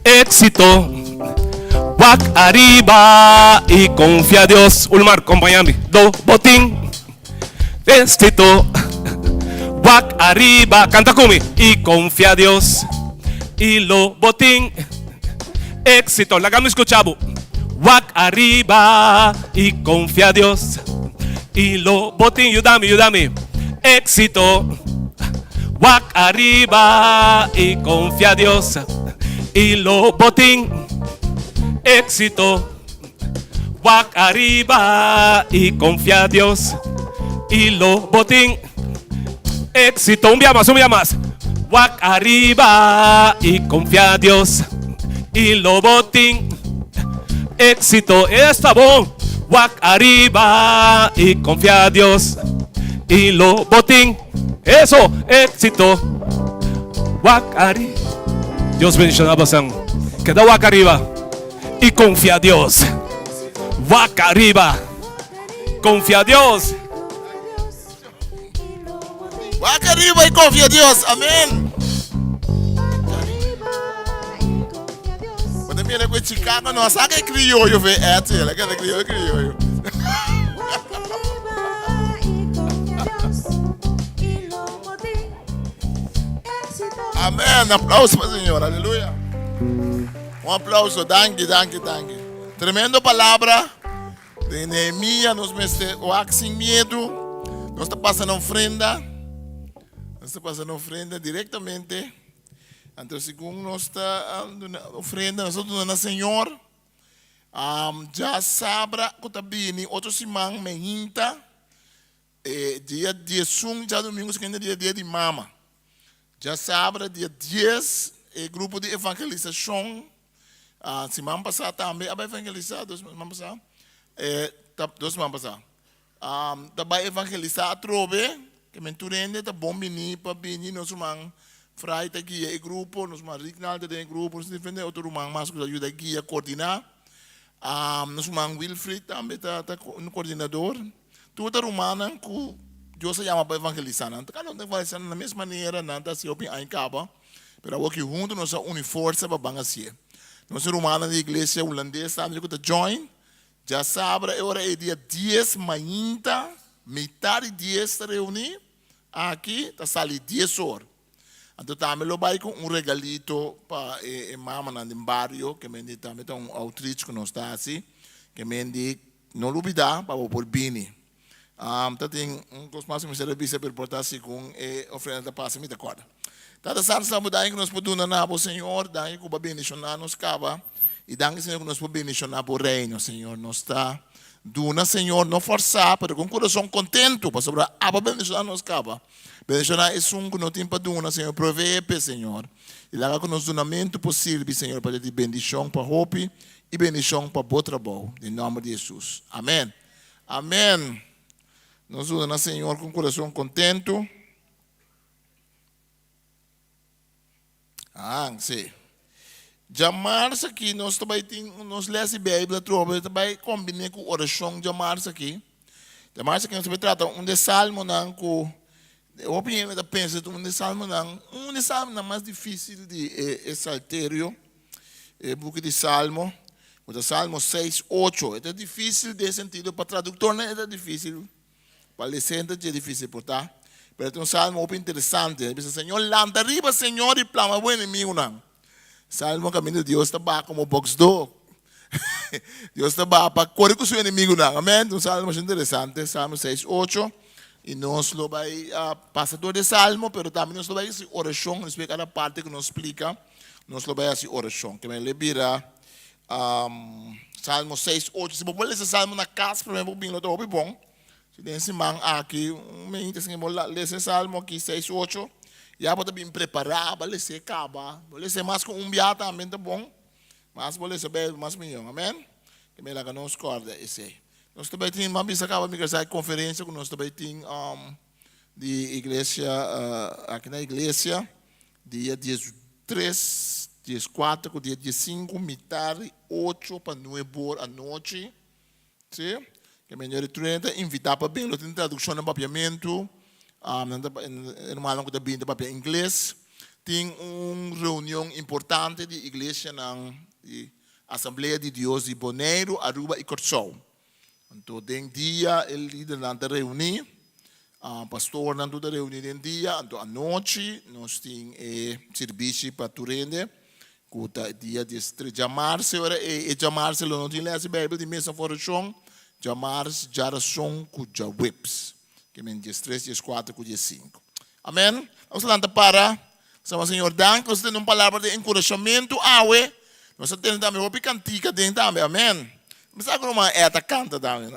E: éxito. Wak arriba y confía a Dios. Ulmar, acompáñame. Do botín éxito. Wak arriba, canta conmigo. Y confía a Dios. Y lo botín éxito. La gama escuchamos. Wak arriba y confía a Dios. Y lo botín, ayúdame. Éxito. Wak arriba y confía a Dios. Y lo botín éxito. Wak arriba y confía a Dios. Y lo botín éxito. Un día más. Wak arriba y confía a Dios. Y lo botín éxito. Está bom. Wak arriba y confía a Dios. Y lo botín. Eso, éxito. Wak arriba. Dios bendiga a você. Queda wak arriba y confía a Dios. Wak arriba. Confía a Dios.
D: Wak arriba y confía a Dios. Amén. Quando viene com Chicago, não sabe que crioulo vê ela, aquela crioulo. Amém. Aplauso para o Senhor. Aleluia. Aplauso. Danke. Tremendo palavra de Neemias. Nos mete sem medo. Nós está passando ofrenda. Diretamente. Então, segundo nós está ofrenda, nós estamos no Senhor. Já sabra que está bem, outro semana, menhinta. Dia 11, já domingo, segundo dia de mama. Já sabe, dia 10, o grupo de evangelização. Semana passada também, a evangelizar, 2 semanas passadas. 2 semanas passadas. Também evangelizar a trove, que me turende, tá bom, bini, para bini, nós vamos frai tá guia e grupo, nós vamos Rignaldo de grupo, nós defender outro rumang, mas que ajuda guia a coordenar. Nós vamos Wilfried também, tá no coordenador. Tudo rumana, que Deus se chama para evangelizar. Não tem que evangelizar da mesma maneira, não está se opem em cabo, mas aqui junto nós unimos força para bangar-se. Nós rumana da igreja holandesa, também que tá join. Já sabe, agora é dia 10, manhã, metade de 10 reunir, aqui, está sali 10 horas. Então, também lo vai com regalito para a mamãe no barrio, que me diz também outreach que nós está assim, que me diz, não olvidar para o porbini. Tem coisa mais que me serviço para portar-se com a oferta da paz, me acorda. Tá essa mudar que nós podemos dar para o Senhor, daí que o bendicionar nos cava. E danke, Senhor, que nós podemos bendicionar o reino, Senhor. Nós está duna, Senhor, não forçar, mas com coração contento, para sobre a bendicionar nos cava. Bendicionar é um que não tem para duna, Senhor, provee, Senhor. E lá que nos donamento possível, Senhor, para ter bendição para Hope e bendição para o trabalho. Em nome de Jesus. Amém. Amém. Nos dona, Senhor, com coração contento. Sim. Jamars aqui, nós também nós lemos a Bíblia, também combinamos com a oração de Jamars aqui. Jamars aqui nós também tratamos de salmo, eu opinião da pensa de salmo não mais difícil de saltério, book de salmo, o salmo 6, 8, é difícil de sentido para tradutor, não é difícil, para lecente é difícil portar, mas é um salmo muito interessante, diz Senhor, landa arriba, Senhor, e plama o inimigo não. Salmo caminho de Deus está como box do. Deus está para correr com o seu inimigo não. Amém? Um salmo muito interessante, Salmo 6, 8. E nós lo vai passar todo o salmo, mas também nós lo vai fazer oração, nós vai cada parte que nos explica, nós lo vai fazer oração. Que me lembra Salmo 6, 8. Se você ler esse salmo na casa, para mim, é muito bom. Se tem esse man aqui, me interessa que ler esse salmo aqui, 6, 8. Já pode bem preparar, para ler se acaba. Ler se mais com biata também tá bom. Mas vou ler se bem mais melhor. Amém? Que me lá que não escorda esse. Nós também temos uma vez acaba de conferência que nós também temos de igreja aqui na igreja dia 13, dia 4, dia 15, metade 8 para 9 horas à noite. Sim? Que melhor 30 invitar para bem, tem tradução no papiamento. Irmão que também tem papel inglês. Tem uma reunião importante de igreja na Assembleia de Deus de Bonaire, Aruba e Corçol. Então, tem dia, o líder não está reunido, o pastor não está reunido em dia, então, à noite, nós temos serviço para Turende, que é dia 13 de março, e de março, não tem a Bíblia de mesa fora chão, de março, já são com já whips, que é dia 3, dia 4, dia 5. Amém? Vamos lá para, Senhor, danke, nós temos uma palavra de encorajamento, nós temos também uma cantica dentro também, amém? Mas agora uma canta também,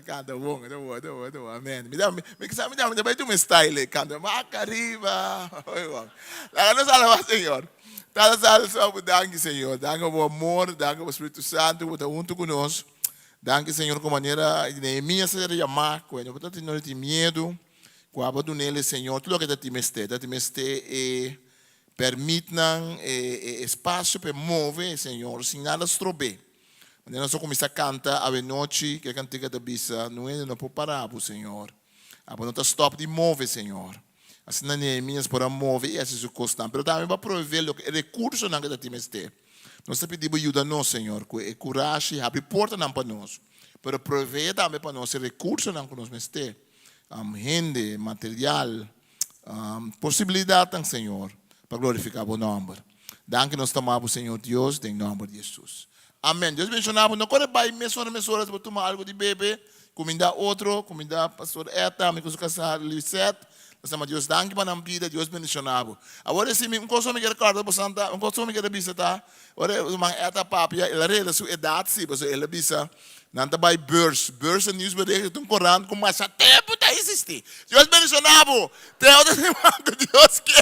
D: canta bom, amém. Me dá um style, canta, macariba, nós falamos, Senhor, danke, Senhor, danke pelo amor, danke pelo Espírito Santo, por estar junto conosco, danke, Senhor, com maneira, Neemias se chamar, quando você não tem medo, quando nele, Senhor, tudo que te meste permitam espaço para mover, Senhor, sem nada estrober. Quando nós começamos a cantar a noite, que a cantiga da bisa, não é não pode parar, Senhor. Não está stop de mover, Senhor. Assim, na Neemias para mover, e assim é constante. Mas também para prover o recurso que te meste. Nós pedimos ajuda nós, Senhor, com coragem, abre porta para nós. Para prover também para nós recurso que nós meste. Gente, material, possibilidade, Senhor, para glorificar o nome. Danke nós tomamos, Senhor Deus, em nome de Jesus. Amém. Deus mencionava, não corre para mesoras para tomar algo de bebê, comida outro, comida pastor Eta, me coisa casar Lisette, Mas Deus danke para não vida, Deus bendicionado. Agora se me coisa me quer carta para Santa, coisa me quer visita. Agora uma eta papia, ela reda sua idade sim, mas ela bisa nanta by beurs news bericht um Koran com mais tempo tá existir. Deus bendicionado. Tem outra semana Deus que